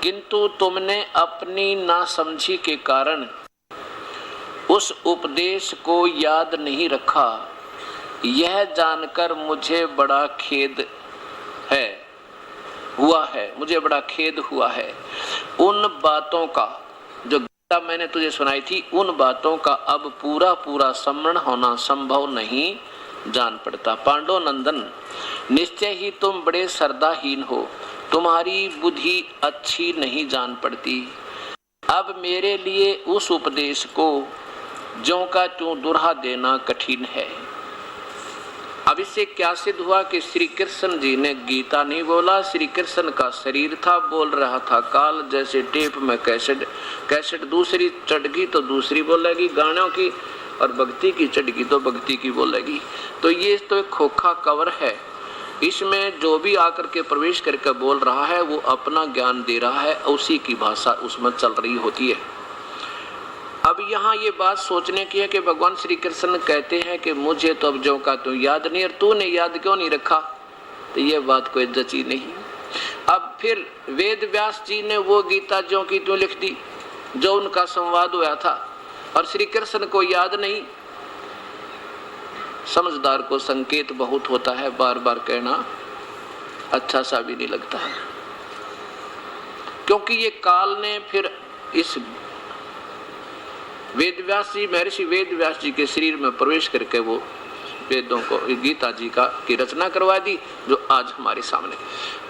किंतु तुमने अपनी नासमझी के कारण उस उपदेश को याद नहीं रखा। यह जानकर मुझे बड़ा खेद हुआ है। उन बातों का जो गीता मैंने तुझे सुनाई थी, उन बातों का अब पूरा स्मरण होना संभव नहीं जान पड़ता। पांडव नंदन, निश्चय ही तुम बड़े श्रद्धाहीन हो, तुम्हारी बुद्धि अच्छी नहीं जान पड़ती। अब मेरे लिए उस उपदेश को ज्यों का त्यों दोहरा देना कठिन है। अब इससे क्या सिद्ध हुआ कि श्री कृष्ण जी ने गीता नहीं बोला, श्री कृष्ण का शरीर था, बोल रहा था काल। जैसे टेप में कैसेट दूसरी चढ़गी तो दूसरी बोलेगी गानों की, और भक्ति की चढ़गी तो भक्ति की बोलेगी। तो ये तो एक खोखा कवर है, इसमें जो भी आकर के प्रवेश करके बोल रहा है वो अपना ज्ञान दे रहा है, उसी की भाषा उसमें चल रही होती है। अब यहाँ ये बात सोचने की है कि भगवान श्री कृष्ण कहते हैं कि मुझे तो अब ज्यों का त्यों याद नहीं, और तूने याद क्यों नहीं रखा, तो ये बात कोई जची नहीं। अब फिर वेद व्यास जी ने वो गीता ज्यों की त्यों लिख दी जो उनका संवाद हुआ था, और श्री कृष्ण को याद नहीं। समझदार को संकेत बहुत होता है, बार बार कहना अच्छा सा भी नहीं लगता है, क्योंकि ये काल ने फिर इस वेदव्यास जी, महर्षि वेदव्यास जी के शरीर में प्रवेश करके वो वेदों को, गीता जी की रचना करवा दी जो आज हमारे सामने।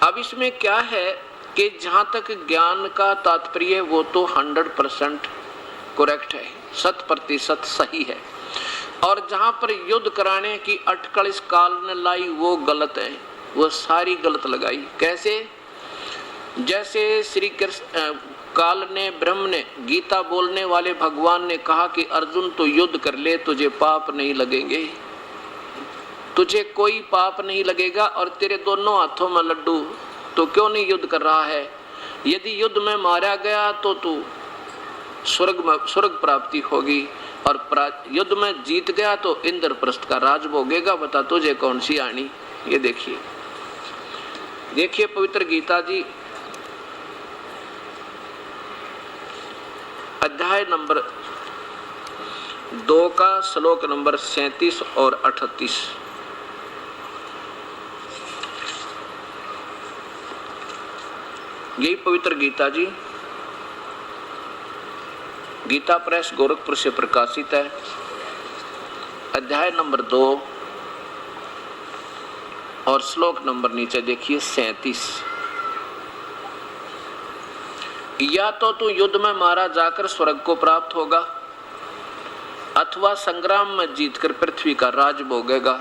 अब इसमें क्या है कि जहाँ तक ज्ञान का तात्पर्य वो तो 100% करेक्ट है, 100% सही है, और जहाँ पर युद्ध कराने की अटकल इस काल ने लाई वो गलत है, वो सारी गलत लगाई। कैसे? जैसे श्री कृष्ण काल ने, ब्रह्म ने, गीता बोलने वाले भगवान ने कहा कि अर्जुन तो युद्ध कर ले, तुझे पाप नहीं लगेंगे, तुझे कोई पाप नहीं लगेगा, और तेरे दोनों हाथों में लड्डू, तो क्यों नहीं युद्ध कर रहा है? यदि युद्ध में मारा गया तो तू स्वर्ग प्राप्ति होगी, और युद्ध में जीत गया तो इंद्रप्रस्थ का राज भोगेगा। बता तुझे कौन सी आनी? ये देखिए पवित्र गीता जी अध्याय नंबर 2 का श्लोक नंबर 37 और 38। यही पवित्र गीता जी गीता प्रेस गोरखपुर से प्रकाशित है। अध्याय नंबर 2 और श्लोक नंबर नीचे देखिए 37। या तो तू युद्ध में मारा जाकर स्वर्ग को प्राप्त होगा, अथवा संग्राम में जीतकर पृथ्वी का राज भोगेगा।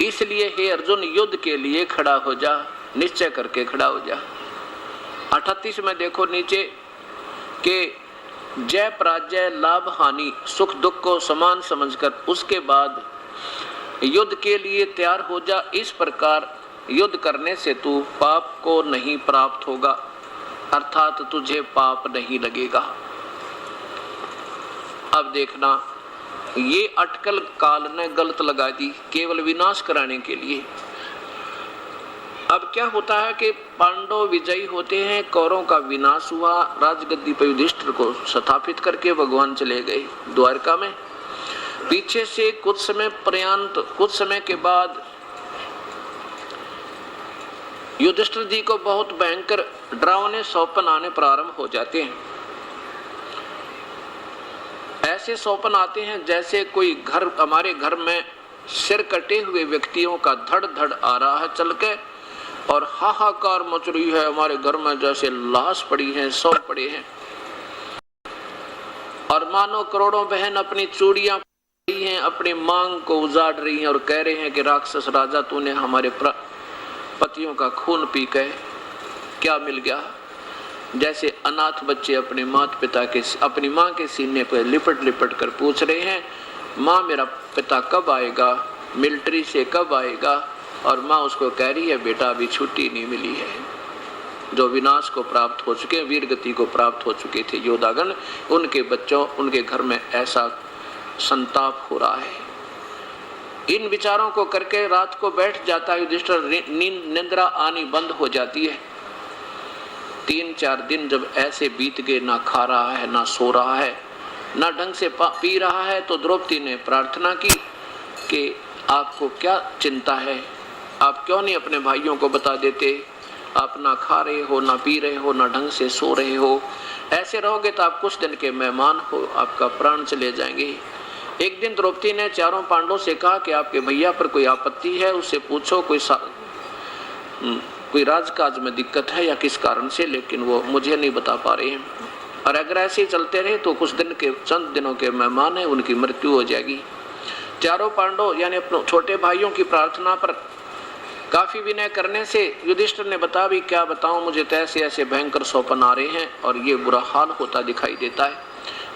इसलिए हे अर्जुन, युद्ध के लिए खड़ा हो जा, निश्चय करके खड़ा हो जा। 38 में देखो नीचे के जय पराजय, लाभ हानि, सुख दुख को समान समझकर उसके बाद युद्ध के लिए तैयार हो जा। इस प्रकार युद्ध करने से तू पाप को नहीं प्राप्त होगा, अर्थात तुझे पाप नहीं लगेगा। अब देखना, ये अटकल काल ने गलत लगा दी केवल विनाश कराने के लिए। अब क्या होता है कि पांडव विजयी होते हैं, कौरवों का विनाश हुआ, राजगद्दी पर युधिष्ठिर को स्थापित करके भगवान चले गए द्वारका में। पीछे से कुछ समय के बाद युधिष्ठिर जी को बहुत भयंकर डरावने स्वप्न आने प्रारंभ हो जाते हैं। ऐसे स्वप्न आते हैं जैसे कोई हमारे घर में सिर कटे हुए व्यक्तियों का धड़ धड़ आ रहा है चल के, और हाहाकार मच रही है हमारे घर में, जैसे लाश पड़ी है, सौ पड़े हैं, और मानो करोड़ों बहन अपनी चूड़ियां पड़ी हैं, अपनी मांग को उजाड़ रही हैं और कह रहे हैं कि राक्षस राजा, तूने हमारे पतियों का खून पी के क्या मिल गया। जैसे अनाथ बच्चे अपने माता पिता के, अपनी माँ के सीने पर लिपट लिपट कर पूछ रहे हैं, माँ मेरा पिता कब आएगा, मिलिट्री से कब आएगा, और माँ उसको कह रही है बेटा अभी छुट्टी नहीं मिली है। जो विनाश को प्राप्त हो चुके, वीर गति को प्राप्त हो चुके थे योद्धागण, उनके बच्चों, उनके घर में ऐसा संताप हो रहा है। इन विचारों को करके रात को बैठ जाता है युधिष्ठिर, निंद्रा आनी बंद हो जाती है। 3-4 दिन जब ऐसे बीत गए, ना खा रहा है, ना सो रहा है, ना ढंग से पी रहा है, तो द्रौपदी ने प्रार्थना की कि आपको क्या चिंता है, आप क्यों नहीं अपने भाइयों को बता देते, आप ना खा रहे हो, ना पी रहे हो, ना ढंग से सो रहे हो, ऐसे रहोगे तो आप कुछ दिन के मेहमान हो, आपका प्राण चले जाएंगे। एक दिन द्रौपदी ने चारों पांडवों से कहा कि आपके भैया पर कोई आपत्ति है, उससे पूछो कोई राजकाज में दिक्कत है या किस कारण से, लेकिन वो मुझे नहीं बता पा रहे हैं, और अगर ऐसे ही चलते रहे तो कुछ दिन के चंद दिनों के मेहमान हैं, उनकी मृत्यु हो जाएगी। चारों पांडव यानी अपने छोटे भाइयों की प्रार्थना पर काफी विनय करने से युधिष्ठिर ने बता भी क्या बताऊं, मुझे तो ऐसे ऐसे भयंकर सौपन आ रहे हैं और ये बुरा हाल होता दिखाई देता है,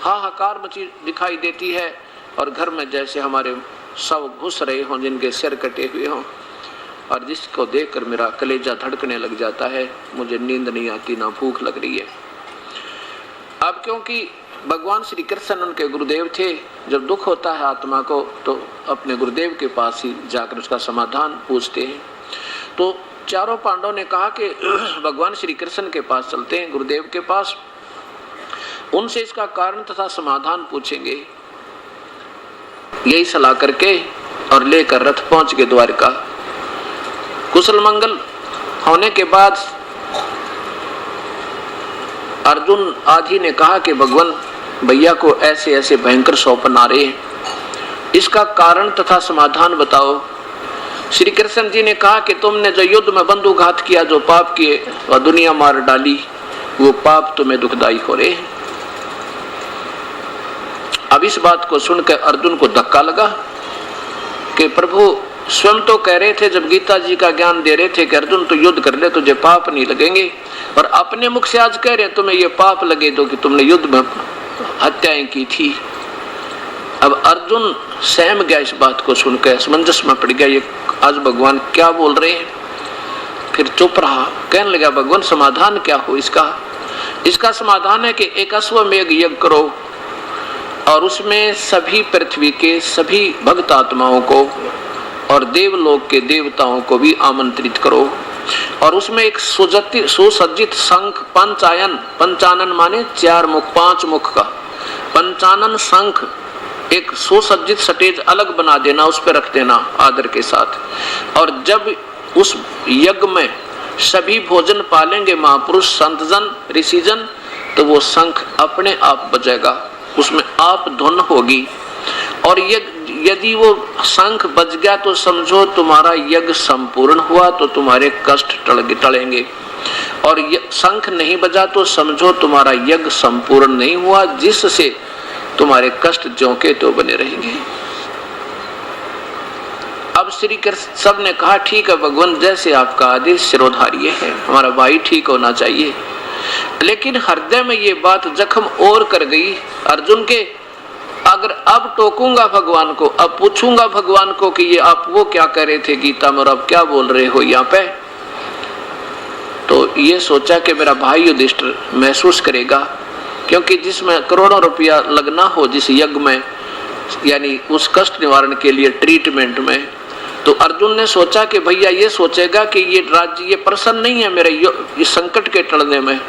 हाहाकार मची दिखाई देती है, और घर में जैसे हमारे सब घुस रहे हों जिनके सिर कटे हुए हों, और जिसको देखकर मेरा कलेजा धड़कने लग जाता है, मुझे नींद नहीं आती, ना भूख लग रही है। अब क्योंकि भगवान श्री कृष्ण उनके गुरुदेव थे, जब दुख होता है आत्मा को तो अपने गुरुदेव के पास ही जाकर उसका समाधान पूछते हैं। तो चारों पांडवों ने कहा कि भगवान श्री कृष्ण के पास चलते हैं, गुरुदेव के पास, उनसे इसका कारण तथा समाधान पूछेंगे। यही सलाह करके और लेकर रथ पहुंच गए द्वारका। कुशल मंगल होने के बाद अर्जुन आदि ने कहा कि भगवान भैया को ऐसे ऐसे भयंकर सौपन आ रहे हैं, इसका कारण तथा समाधान बताओ। श्री कृष्ण जी ने कहा कि तुमने जो युद्ध में बंधुघात किया, जो पाप किए वह दुनिया मार डाली, वो पाप तुम्हें दुखदाई हो रहे हैं। अब इस बात को सुनकर अर्जुन को धक्का लगा कि प्रभु स्वयं तो कह रहे थे, जब गीता जी का ज्ञान दे रहे थे कि अर्जुन तो युद्ध कर ले, तुझे पाप नहीं लगेंगे, और अपने मुख से आज कह रहे तुम्हें ये पाप लगे तो कि तुमने युद्ध में हत्याएं की थी। अब अर्जुन सहम गया, इस बात को सुनकर असमंजस में पड़ गया, ये आज भगवान क्या बोल रहे हैं। फिर चुप रहा, कहने लगा भगवान समाधान क्या हो इसका समाधान है कि एक अश्वमेघ यज्ञ करो और उसमें सभी पृथ्वी के सभी भक्त आत्माओं को और देवलोक के देवताओं को भी आमंत्रित करो, और उसमें एक सुसज्जित शंख पंचानन माने 4 मुख 5 मुख का पंचानन शंख, एक सुसज्जित स्टेज अलग बना देना, उस पर रख देना आदर के साथ। और जब उस यज्ञ में सभी भोजन पालेंगे महापुरुष संतजन ऋषिजन, तो वो शंख अपने आप बजेगा, उसमें आप धुन होगी, और यदि वो शंख बज गया तो समझो तुम्हारा यज्ञ संपूर्ण हुआ, तो तुम्हारे कष्ट टलेंगे, और शंख नहीं बजा तो समझो तुम्हारा यज्ञ संपूर्ण नहीं हुआ, जिससे तुम्हारे कष्ट ज्यों के तो बने रहेंगे। अब श्री कृष्ण सब ने कहा ठीक है भगवान, जैसे आपका आदेश शिरोधार्य है, हमारा भाई ठीक होना चाहिए। लेकिन हृदय में ये बात जख्म और कर गई अर्जुन के, अगर अब टोकूंगा भगवान को, अब पूछूंगा भगवान को कि ये आप वो क्या कह रहे थे गीता में और अब क्या बोल रहे हो यहाँ पे, तो ये सोचा कि मेरा भाई युधिष्ठिर महसूस करेगा, क्योंकि जिसमें करोड़ों रुपया लगना हो जिस यज्ञ में, यानी उस कष्ट निवारण के लिए ट्रीटमेंट में, तो अर्जुन ने सोचा कि भैया ये सोचेगा कि ये राज्य ये प्रसन्न नहीं है मेरे इस संकट के टलने में,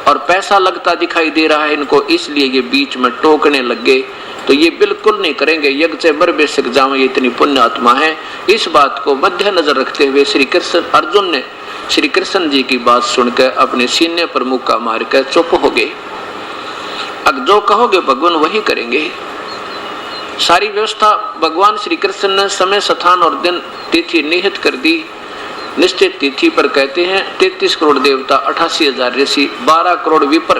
और पैसा लगता दिखाई दे रहा है इनको, इसलिए ये बीच में टोकने लग गए, तो ये बिल्कुल नहीं करेंगे, यज्ञ से बर बेशक जाओ, ये इतनी पुण्य आत्मा है। इस बात को मध्य नजर रखते हुए श्री कृष्ण अर्जुन ने श्री कृष्ण जी की बात सुनकर अपने सीने पर मुक्का मारकर चुप हो गए। अब जो कहोगे भगवान वही करेंगे। सारी व्यवस्था भगवान श्री कृष्ण ने समय स्थान और दिन तिथि निहित कर दी। निश्चित तिथि पर कहते हैं 33 करोड़ देवता, 88,000 ऋषि, 12 करोड़ विपर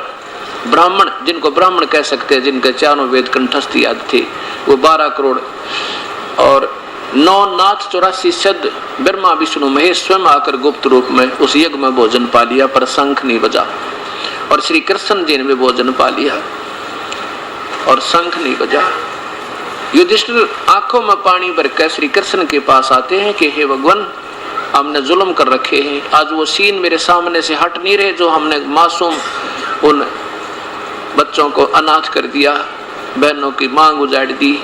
ब्राह्मण, जिनको ब्राह्मण कह सकते हैं, जिनके चारों वेद कंठस्थ याद थे, वो 12 करोड़, और 9 नाथ 84 सिद्ध ब्रह्मा विष्णु महेश स्वयं आकर गुप्त रूप में उस यज्ञ में भोजन पा लिया, पर शंख नहीं बजा, और श्री कृष्ण जी ने भी भोजन पा लिया और शंख नहीं बजा। युधिष्ठिर आंखों में पानी भरकर श्री कृष्ण के पास आते हैं कि हे भगवान, हमने जुल्म कर रखे हैं, आज वो सीन मेरे सामने से हट नहीं रहे जो हमने मासूम उन बच्चों को अनाथ कर दिया, बहनों की मांग उजाड़ दी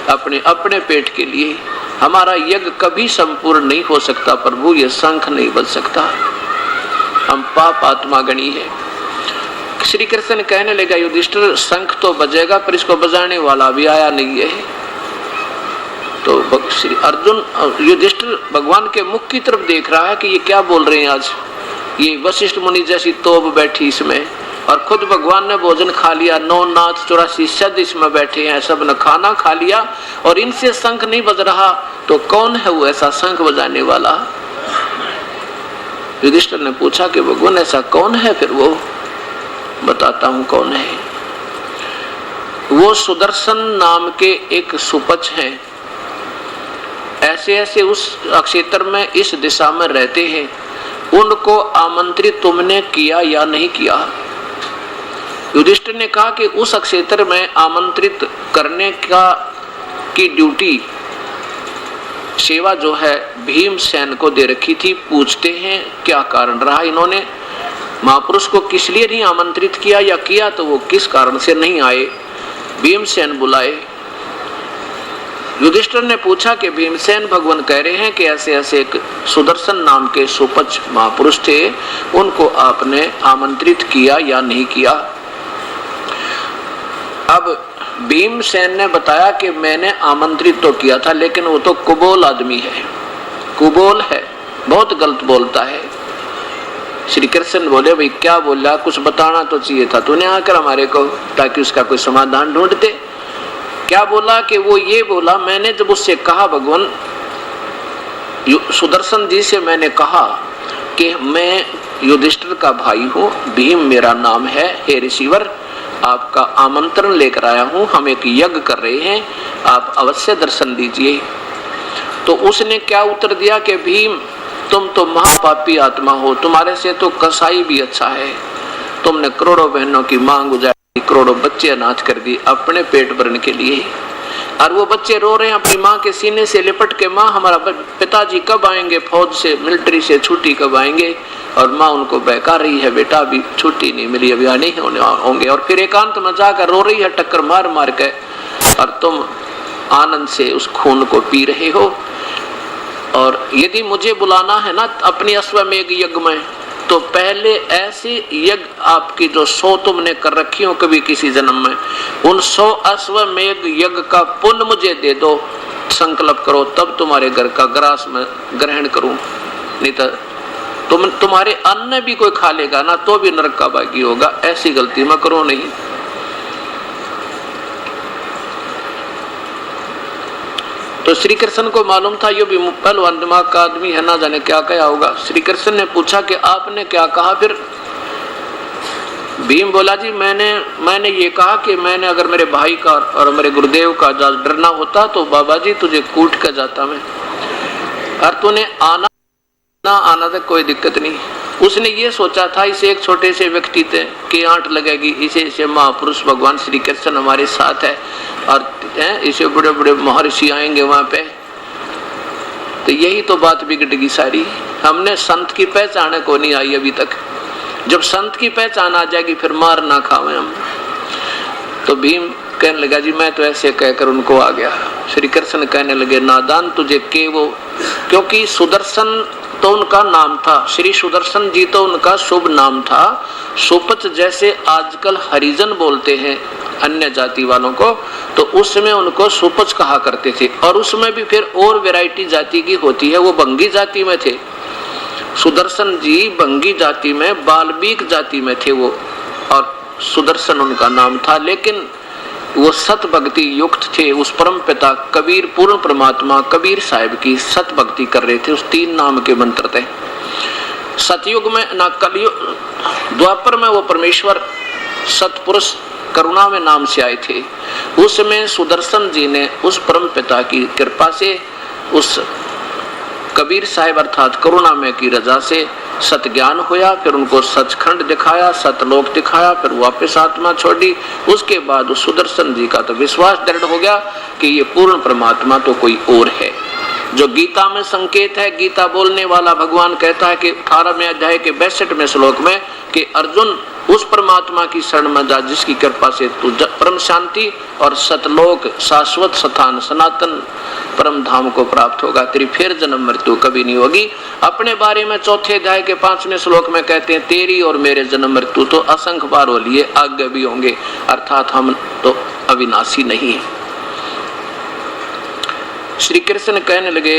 अपने पेट के लिए, हमारा यज्ञ कभी संपूर्ण नहीं हो सकता प्रभु, ये शंख नहीं बज सकता, हम पाप आत्मा गणी है। श्री कृष्ण कहने लगा युधिष्ठिर शंख तो बजेगा पर इसको बजाने वाला भी आया नहीं है। तो श्री अर्जुन युधिष्ठिर भगवान के मुख की तरफ देख रहा है कि ये क्या बोल रहे हैं आज, ये वशिष्ठ मुनि जैसी तोब बैठी इसमें, और खुद भगवान ने भोजन खा लिया, 9 नाथ 84 सद इसमें बैठे हैं, सब ने खाना खा लिया और इनसे शंख नहीं बज रहा, तो कौन है वो ऐसा शंख बजाने वाला? युधिष्ठिर ने पूछा कि भगवान ऐसा कौन है? फिर वो बताता हूं कौन है। वो सुदर्शन नाम के एक सुपच हैं, ऐसे ऐसे उस क्षेत्र में इस दिशा में रहते हैं, उनको आमंत्रित तुमने किया या नहीं किया? युधिष्ठिर ने कहा कि उस क्षेत्र में आमंत्रित करने की ड्यूटी, सेवा जो है भीमसेन को दे रखी थी। पूछते हैं क्या कारण रहा, इन्होंने महापुरुष को किस लिए नहीं आमंत्रित किया, या किया तो वो किस कारण से नहीं आए, भीमसेन बुलाए। युधिष्ठिर ने पूछा कि भीमसेन भगवान कह रहे हैं कि ऐसे ऐसे एक सुदर्शन नाम के सुपच महापुरुष थे, उनको आपने आमंत्रित किया या नहीं किया? अब भीमसेन ने बताया कि मैंने आमंत्रित तो किया था, लेकिन वो तो कुबोल आदमी है, कुबोल है, बहुत गलत बोलता है। श्री कृष्ण बोले भाई क्या बोला, कुछ बताना तो चाहिए था तूने आकर हमारे को, ताकि उसका कोई समाधान ढूंढते। क्या बोला कि वो ये बोला, मैंने जब उससे कहा भगवान सुदर्शन जी से मैंने कहा कि मैं युधिष्ठिर का भाई हूँ, भीम मेरा नाम है, हे रिसीवर आपका आमंत्रण लेकर आया हूँ, हम एक यज्ञ कर रहे हैं, आप अवश्य दर्शन दीजिए। तो उसने क्या उत्तर दिया कि भीम तुम तो महापापी आत्मा हो, तुम्हारे से तो कसाई भी अच्छा है, तुमने करोड़ों बहनों की मांग उजाड़ी, करोड़ों बच्चे अनाथ कर दिए अपने पेट भरने के लिए, और वो बच्चे रो रहे हैं अपनी माँ के सीने से लिपट के, माँ हमारा पिताजी कब आएंगे, फौज से मिलिट्री से छुट्टी कब आएंगे, और माँ उनको बहका रही है बेटा अभी छुट्टी नहीं मिली, अभी आने होंगे, और फिर एकांत में जाकर रो रही है टक्कर मार मार के, और तुम आनंद से उस खून को पी रहे हो। और यदि मुझे बुलाना है ना अपनी अश्वमेघ यज्ञ में, तो पहले ऐसी यज्ञ आपकी जो 100 तुमने कर रखी हो कभी किसी जन्म में, उन 100 अश्वमेघ यज्ञ का पुण्य मुझे दे दो, संकल्प करो, तब तुम्हारे घर का ग्रास में ग्रहण करूं, नहीं तो तुम्हारे अन्न भी कोई खा लेगा ना तो भी नरक का भागी होगा, ऐसी गलती मत करो नहीं। तो श्री कृष्ण को मालूम था ये भी पहलवान दिमाग का आदमी है, ना जाने क्या कहा होगा। श्री कृष्ण ने पूछा कि आपने क्या कहा? फिर भीम बोला जी मैंने ये कहा कि मैंने अगर मेरे भाई का और मेरे गुरुदेव का डरना होता तो बाबा जी तुझे कूट कर जाता मैं, और तूने आना ना आना तो कोई दिक्कत नहीं। उसने ये सोचा था इसे एक छोटे से व्यक्ति की आंट लगेगी, इसे महापुरुष भगवान श्री कृष्ण हमारे साथ है, और इसे बड़े बड़े महर्षि आएंगे वहां पे, तो यही तो बात बिगड़ेगी सारी। हमने संत की पहचान को नहीं आई अभी तक, जब संत की पहचान आ जाएगी फिर मार ना खावे हम। तो भीम कहने लगा जी मैं तो ऐसे कहकर उनको आ गया। श्री कृष्ण कहने लगे नादान तुझे के वो, क्योंकि सुदर्शन तो उनका नाम था, श्री सुदर्शन जी तो उनका शुभ नाम था। सुपच जैसे आजकल हरिजन बोलते हैं अन्य जाति वालों को, तो उसमें उनको सुपच कहा करते थे, और उसमें भी फिर और वैरायटी जाति की होती है, वो बंगी जाति में थे। सुदर्शन जी बंगी जाति में, बाल्मीक जाति में थे वो, और सुदर्शन उनका नाम था। लेकिन वो सत भक्ति युक्त थे, उस परम पिता कबीर पूर्ण परमात्मा कबीर साहिब की सत भक्ति कर रहे थे। उस 3 नाम के मंत्र थे। सतयुग में ना कलयुग, द्वापर में वो परमेश्वर सतपुरुष करुणा में नाम से आए थे। उसमें सुदर्शन जी ने उस परम पिता की कृपा से, उस कबीर साहिब अर्थात करुणा में की रजा से सत ज्ञान होया, फिर उनको सचखंड दिखाया, सतलोक दिखाया, फिर वापस आत्मा छोड़ी। उसके बाद उस सुदर्शन जी का तो विश्वास दृढ़ हो गया कि ये पूर्ण परमात्मा तो कोई और है। जो गीता में संकेत है, गीता बोलने वाला भगवान कहता है कि 18वें अध्याय के 62वें श्लोक में कि अर्जुन उस परमात्मा की शरण में जा जिसकी कृपा से तू परम शांति और सतलोक शाश्वत स्थान सनातन परम धाम को प्राप्त होगा, तेरी फिर जन्म मृत्यु कभी नहीं होगी। अपने बारे में चौथे अध्याय के 5वें श्लोक में कहते हैं, तेरी और मेरे जन्म मृत्यु तो असंख्य बार हो लिए, आगे भी होंगे, अर्थात हम तो अविनाशी नहीं है। श्री कृष्ण कहने लगे,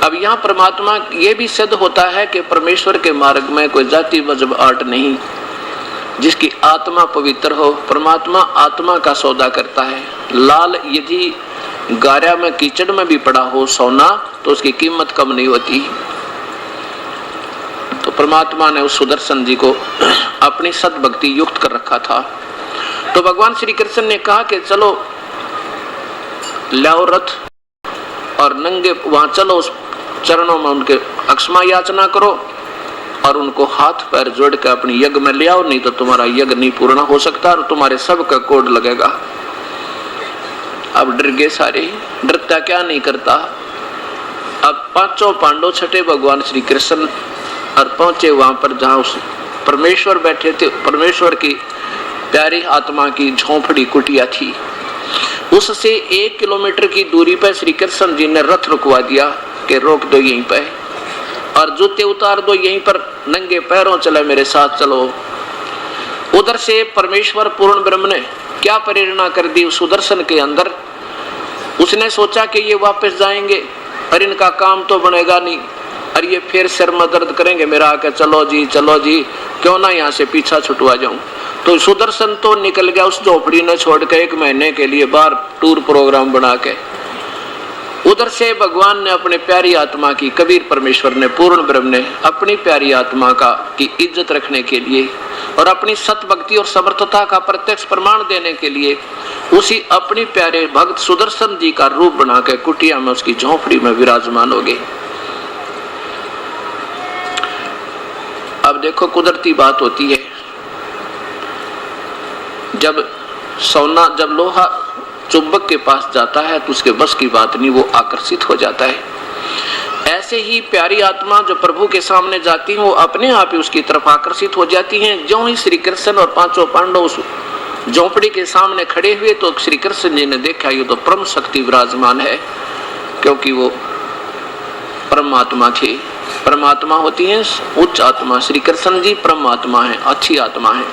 अब यहाँ परमात्मा ये भी सिद्ध होता है कि परमेश्वर के मार्ग में कोई जाति मजहब आर्ट नहीं, जिसकी आत्मा पवित्र हो। परमात्मा आत्मा का सौदा करता है। लाल यदि गारा में कीचड़ में भी पड़ा हो सोना, तो उसकी कीमत कम नहीं होती। तो परमात्मा ने उस सुदर्शन जी को अपनी सद्भक्ति युक्त कर रखा था। तो भगवान श्री कृष्ण ने कहा कि चलो लाओ रथ और नंगे वहां चलो, उस चरणों में उनके अक्षमा याचना करो और उनको हाथ पैर जोड़ कर अपनी यज्ञ में ले आओ, नहीं तो तुम्हारा यज्ञ नहीं पूर्ण हो सकता और तुम्हारे सब का कोड लगेगा। अब डर गए सारे, डरता क्या नहीं करता। अब पांचों पांडव छठे भगवान श्री कृष्ण और पहुंचे वहां पर जहां उस परमेश्वर बैठे थे। परमेश्वर की प्यारी आत्मा की झोंपड़ी कुटिया थी। उससे 1 किलोमीटर की दूरी पर श्री कृष्ण जी ने रथ रुकवा दिया कि रोक दो यहीं पे, और जूते उतार दो यहीं पर, नंगे पैरों चले मेरे साथ चलो। उधर से परमेश्वर पूर्ण ब्रह्म ने क्या प्रेरणा कर दी सुदर्शन के अंदर। उसने सोचा कि ये वापस जाएंगे और इनका काम तो बनेगा नहीं, और ये फिर सिर में दर्द करेंगे मेरा आके, चलो जी क्यों ना यहाँ से पीछा छुटवा जाऊं। तो सुदर्शन तो निकल गया उस झोपड़ी ने छोड़ के 1 महीने के लिए बाहर टूर प्रोग्राम बना के। उधर से भगवान ने अपने प्यारी आत्मा की, कबीर परमेश्वर ने, पूर्ण ब्रह्म ने अपनी प्यारी आत्मा का की इज्जत रखने के लिए और अपनी सत भक्ति और समर्थता का प्रत्यक्ष प्रमाण देने के लिए उसी अपनी प्यारे भक्त सुदर्शन जी का रूप बना के कुटिया में उसकी झोंपड़ी में विराजमान हो गए। अब देखो कुदरती बात होती है, जब लोहा चुंबक के पास जाता है तो उसके बस की बात नहीं, वो आकर्षित हो जाता है। ऐसे ही प्यारी आत्मा जो प्रभु के सामने जाती है वो अपने आप ही उसकी तरफ आकर्षित हो जाती हैं। जो ही श्री कृष्ण और पांचों पांडव उस झोंपड़ी के सामने खड़े हुए तो श्री कृष्ण जी ने देखा ये तो परम शक्ति विराजमान है, क्योंकि वो परमात्मा थे। परमात्मा होती है उच्च आत्मा, श्री कृष्ण जी परमात्मा है, अच्छी आत्मा है।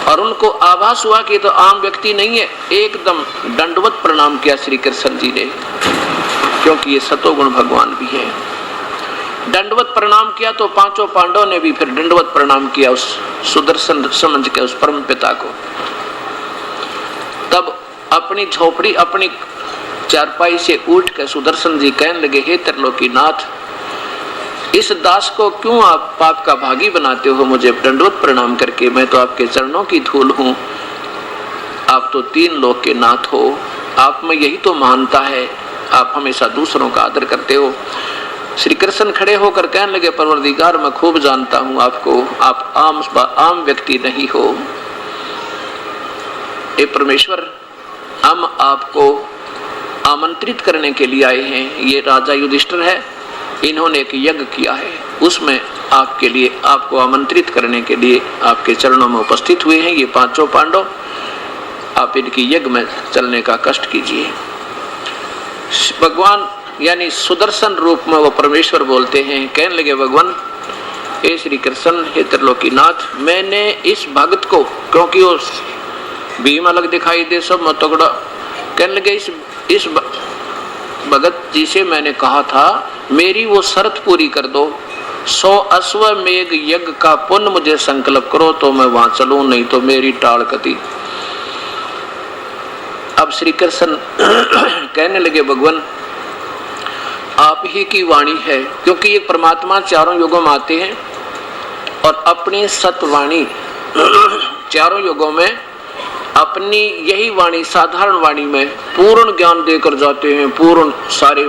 और उनको आभास हुआ कि तो आम व्यक्ति नहीं है। एकदम दंडवत प्रणाम किया श्री कृष्ण जी ने, क्योंकि ये सतोगुण भगवान भी है। दंडवत प्रणाम किया तो पांचों पांडवों ने भी फिर दंडवत प्रणाम किया उस सुदर्शन समझ के उस परम पिता को। तब अपनी झोपड़ी अपनी चारपाई से उठ के सुदर्शन जी कहने लगे, हे त्रिलोकीनाथ, इस दास को क्यों आप पाप का भागी बनाते हो मुझे दंडवत प्रणाम करके? मैं तो आपके चरणों की धूल हूँ, आप तो 3 लोक के नाथ हो, आप में यही तो महानता है, आप हमेशा दूसरों का आदर करते हो। श्री कृष्ण खड़े होकर कहने लगे, परवरदिगार मैं खूब जानता हूँ आपको, आप आम व्यक्ति नहीं हो। हे परमेश्वर, हम आपको आमंत्रित करने के लिए आए हैं। ये राजा युधिष्ठिर है, इन्होंने एक यज्ञ किया है, उसमें आपके लिए, आपको आमंत्रित करने के लिए आपके चरणों में उपस्थित हुए हैं ये पांचों पांडव। आप इनकी यज्ञ में चलने का कष्ट कीजिए। भगवान यानी सुदर्शन रूप में वो परमेश्वर बोलते हैं, कहने लगे, भगवान हे श्री कृष्ण, हे त्रिलोकीनाथ, मैंने इस भक्त को, क्योंकि वो भीम अलग दिखाई दे सब मत तगड़ा, कहने लगे इस भगत जी से मैंने कहा था मेरी वो शर्त पूरी कर दो, 100 अश्वमेघ यज्ञ का पुण्य मुझे संकल्प करो तो मैं वहां चलूं, नहीं तो मेरी टाल कती। अब श्री कृष्ण कहने लगे, भगवान आप ही की वाणी है, क्योंकि ये परमात्मा चारों युगों में आते हैं और अपनी सतवाणी चारों युगों में अपनी यही वाणी, साधारण वाणी में पूर्ण ज्ञान देकर जाते हैं। पूर्ण सारे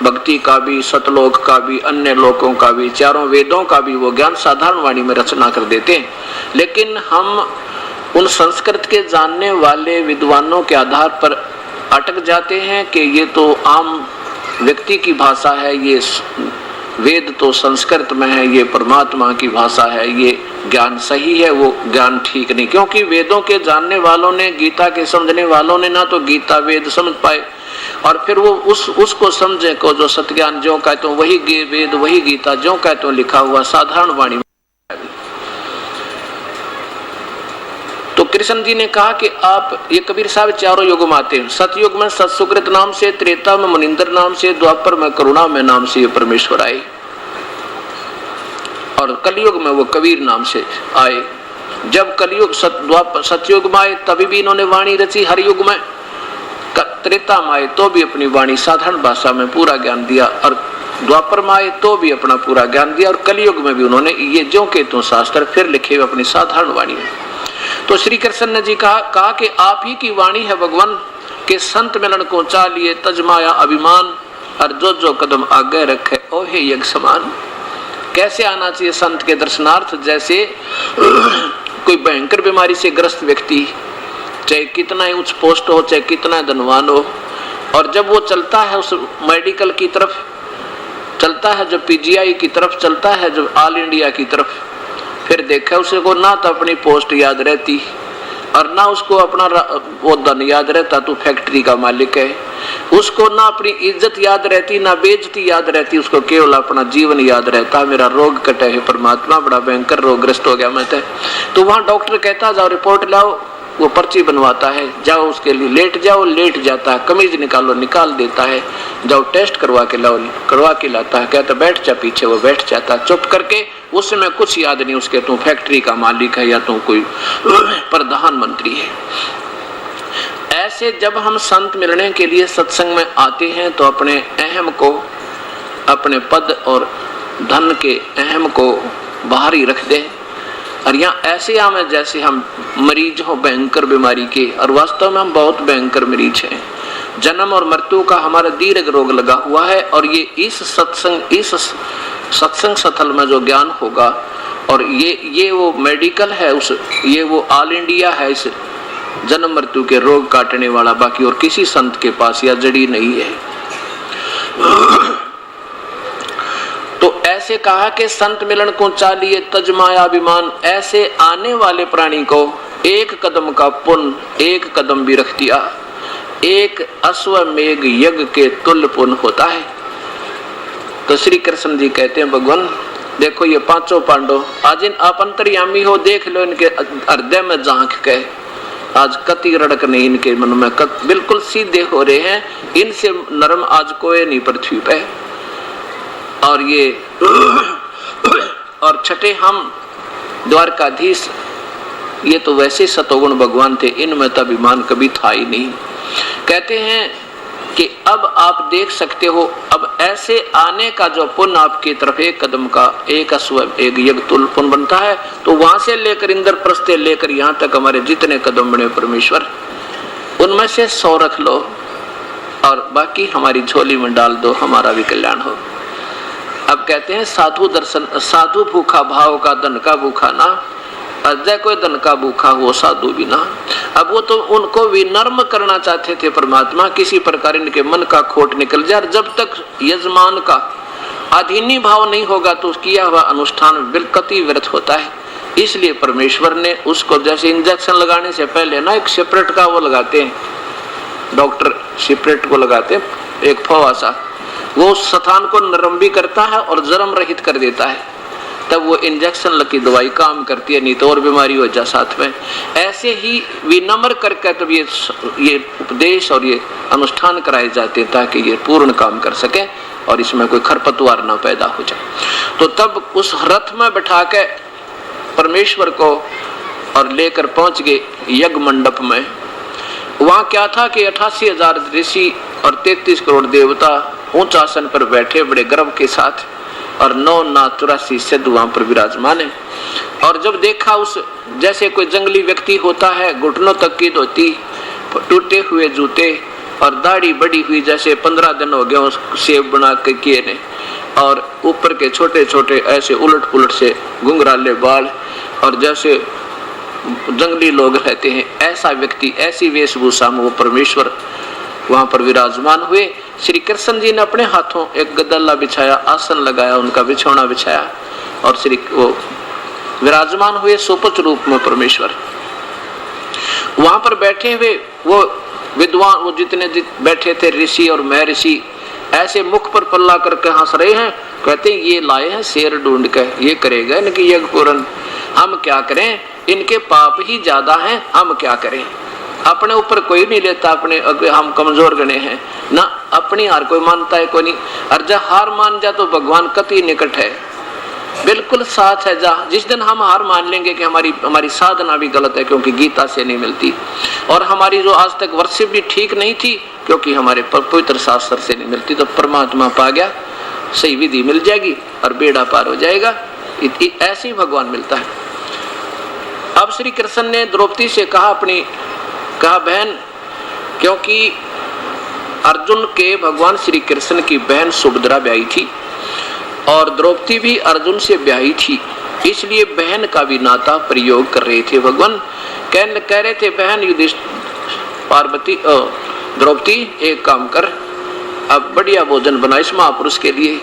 भक्ति का भी, सतलोक का भी, अन्य लोकों का भी, चारों वेदों का भी वो ज्ञान साधारण वाणी में रचना कर देते हैं। लेकिन हम उन संस्कृत के जानने वाले विद्वानों के आधार पर अटक जाते हैं कि ये तो आम व्यक्ति की भाषा है, ये वेद तो संस्कृत में है, ये परमात्मा की भाषा है, ये ज्ञान सही है, वो ज्ञान ठीक नहीं। क्योंकि वेदों के जानने वालों ने, गीता के समझने वालों ने ना तो गीता वेद समझ पाए और फिर वो उसको समझे को जो सत्ज्ञान जो कहते हो वही वेद वही गीता जो कहते हो लिखा हुआ साधारण वाणी। तो कृष्ण जी ने कहा कि आप ये कबीर साहब चारों युग में आते हैं, सतयुग में सत्सुकृत नाम से, त्रेता में मुनिंदर नाम से, द्वापर में करुणा में नाम से ये परमेश्वर आए, और कलयुग में वो कबीर नाम से आए। जब कलयुग सतयुग में आए तभी भी इन्होंने वाणी रची, हर युग में त्रेता में आए तो भी अपनी वाणी साधारण भाषा में पूरा ज्ञान दिया, और द्वापर में आए तो भी अपना पूरा ज्ञान दिया, और कलयुग में भी उन्होंने ये जो के तो शास्त्र फिर लिखे हुए अपनी साधारण वाणी में। तो श्री कृष्ण ने जी कहा कि आप ही की वाणी है भगवान के संत मिलन को चा लिए तजमाया अभिमान, और जो कदम आगे रखे ओहे यज्ञ समान। कैसे आना चाहिए संत के दर्शनार्थ? जैसे कोई भयंकर बीमारी से ग्रस्त व्यक्ति, चाहे कितना ही उच्च पोस्ट हो, चाहे कितना धनवान हो, और जब वो चलता है उस मेडिकल की तरफ चलता है, जब पीजीआई की तरफ चलता है, जब ऑल इंडिया की तरफ, फिर देखा उसको ना तो अपनी पोस्ट याद रहती और ना उसको अपना वो धन याद रहता, तो फैक्ट्री का मालिक है, उसको ना अपनी इज्जत याद रहती ना बेइज्जती याद रहती, उसको केवल अपना जीवन याद रहता, मेरा रोग कटे है परमात्मा, बड़ा भयंकर रोगग्रस्त हो गया मैं तो वहां डॉक्टर कहता जाओ रिपोर्ट लाओ, वो पर्ची बनवाता है, जाओ उसके लिए लेट जाओ, लेट जाता है, कमीज निकालो निकाल देता है, जाओ टेस्ट करवा के लाओ करवा के लाता है, कहता बैठ जा पीछे, वो बैठ जाता चुप करके, उस समय कुछ याद नहीं उसके, तू फैक्ट्री का मालिक है या तू कोई प्रधानमंत्री है। ऐसे जब हम संत मिलने के लिए सत्संग में आते हैं तो अपने अहम को, अपने पद और धन के अहम को बाहर ही रख दे, और यहाँ ऐसे हमें जैसे हम मरीज हो भयंकर बीमारी के, और वास्तव में हम बहुत भयंकर मरीज हैं, जन्म और मृत्यु का हमारा दीर्घ रोग लगा हुआ है, और ये इस सत्संग स्थल में जो ज्ञान होगा, और ये वो मेडिकल है, ये वो ऑल इंडिया है इस जन्म मृत्यु के रोग काटने वाला, बाकी और किसी संत के पास या जड़ी नहीं है। तो ऐसे कहा कि संत मिलन को चालिए तजमाया अभिमान, ऐसे आने वाले प्राणी को एक कदम का पुण्य एक कदम भी रख दिया, एक अश्वमेघ यज्ञ के तुल्य पुण्य होता है। तो श्री कृष्ण जी कहते हैं भगवान देखो ये पांचों पांडव आज इन आप अंतर्यामी हो, देख लो इनके हृदय में झांक के, आज कति रड़क नहीं इनके मन में, बिल्कुल सीधे हो रहे हैं, इनसे नरम आज कोई नहीं पृथ्वी पे। और ये और छठे हम द्वारकाधीश, ये तो वैसे सतोगुण भगवान थे, इनमें तो अभिमान कभी था ही नहीं। कहते हैं कि अब आप देख सकते हो, अब ऐसे आने का जो पुण्य आपकी तरफ एक कदम का एक अश्व एक यज्ञ तुल्य पुण्य बनता है, तो वहां से लेकर इंद्रप्रस्थ से लेकर यहाँ तक हमारे जितने कदम बने परमेश्वर, उनमें से 100 रख लो और बाकी हमारी झोली में डाल दो, हमारा भी कल्याण हो। अब कहते हैं साधु दर्शन, साधु भूखा भाव का धन का भूखा ना, अजय कोई धन का भूखा हो साधु भी ना। अब वो तो उनको विनम्र करना चाहते थे परमात्मा, किसी प्रकार इनके मन का खोट निकल जाए, जब तक यजमान का अधीनी भाव नहीं होगा तो किया हुआ अनुष्ठान बिल्कुल व्यर्थ होता है। इसलिए परमेश्वर ने उसको, जैसे इंजेक्शन लगाने से पहले ना एक सेपरेट का वो लगाते हैं, डॉक्टर सेपरेट को लगाते हैं एक फवा सा, वो स्थान को नरम भी करता है और जरम रहित कर देता है, तब वो इंजेक्शन लगी दवाई काम करती है, नहीं तो और बीमारी हो जा साथ में। ऐसे ही विनम्र करके तब ये उपदेश और ये अनुष्ठान कराए जाते ताकि ये पूर्ण काम कर सके और इसमें कोई खरपतवार ना पैदा हो जाए। तो तब उस रथ में बैठा के परमेश्वर को और लेकर पहुंच गए यज्ञ मंडप में। वहां क्या था कि 88,000 ऋषि और 33 करोड़ देवता ऊंच आसन पर बैठे बड़े गर्व के साथ, और 9 नाथ 84 सिद्ध वहां पर विराजमान है। और जब देखा उस जैसे कोई जंगली व्यक्ति होता है, घुटनों तक की धोती, टूटे हुए जूते और दाढ़ी बड़ी हुई, जैसे 15 दिन हो गए उस सेब बना के किए ने, और ऊपर के छोटे छोटे ऐसे उलट पुलट से घुंघराले बाल, और जैसे जंगली लोग रहते हैं ऐसा व्यक्ति, ऐसी वेशभूषा में वो परमेश्वर वहां पर विराजमान हुए। श्री कृष्ण जी ने अपने हाथों एक गद्दला बिछाया, आसन लगाया, उनका बिछौना बिछाया और श्री वो विराजमान हुए सुपच रूप में परमेश्वर। वहां पर बैठे हुए वो विद्वान वो जितने बैठे थे ऋषि और महर्षि ऐसे मुख पर पल्ला करके हंस रहे हैं, कहते हैं ये लाए हैं शेर ढूंढ के, ये करेगा इनकी यज्ञ पूर्ण, हम क्या करें, इनके पाप ही ज्यादा हैं, हम क्या करें। अपने ऊपर कोई नहीं लेता, अपने हम कमजोर गणे हैं ना, अपनी हार कोई मानता है कोई नहीं। और जब हार मान जा तो भगवान कति निकट है, बिल्कुल साथ है। जा जिस दिन हम हार मान लेंगे कि हमारी साधना भी गलत है क्योंकि गीता से नहीं मिलती, और हमारी जो आज तक वर्षिप भी ठीक नहीं थी क्योंकि हमारे पवित्र शास्त्र से नहीं मिलती, तो परमात्मा पा गया, सही विधि मिल जाएगी और बेड़ा पार हो जाएगा। ऐसे ही भगवान मिलता है। अब श्री कृष्ण ने द्रौपदी से कहा बहन, क्योंकि अर्जुन के भगवान श्री कृष्ण की बहन सुभद्रा ब्याही थी और द्रौपदी भी अर्जुन से ब्याही थी, इसलिए बहन का भी नाता प्रयोग कर रहे थे भगवान। कह रहे थे बहन पार्वती द्रौपदी एक काम कर, अब बढ़िया भोजन बना इस महापुरुष के लिए,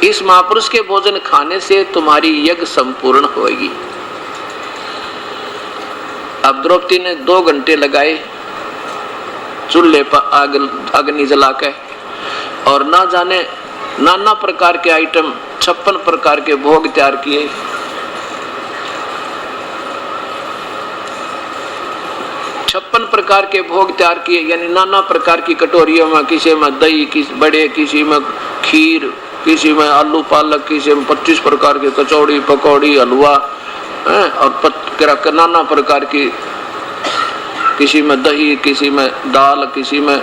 इस महापुरुष के भोजन खाने से तुम्हारी यज्ञ संपूर्ण होगी। अब द्रौपदी ने 2 घंटे लगाए चूल्हे पर अग्नि जला के, और ना जाने नाना प्रकार के आइटम 56 प्रकार के भोग तैयार किए। प्रकार के भोग तैयार किए, यानी नाना प्रकार की कटोरियों में, किसी में दही, किसी बड़े, किसी में खीर, किसी में आलू पालक, किसी में 25 प्रकार के कचौड़ी पकौड़ी हलवा, और नाना प्रकार की, किसी में दही, किसी में दाल, किसी में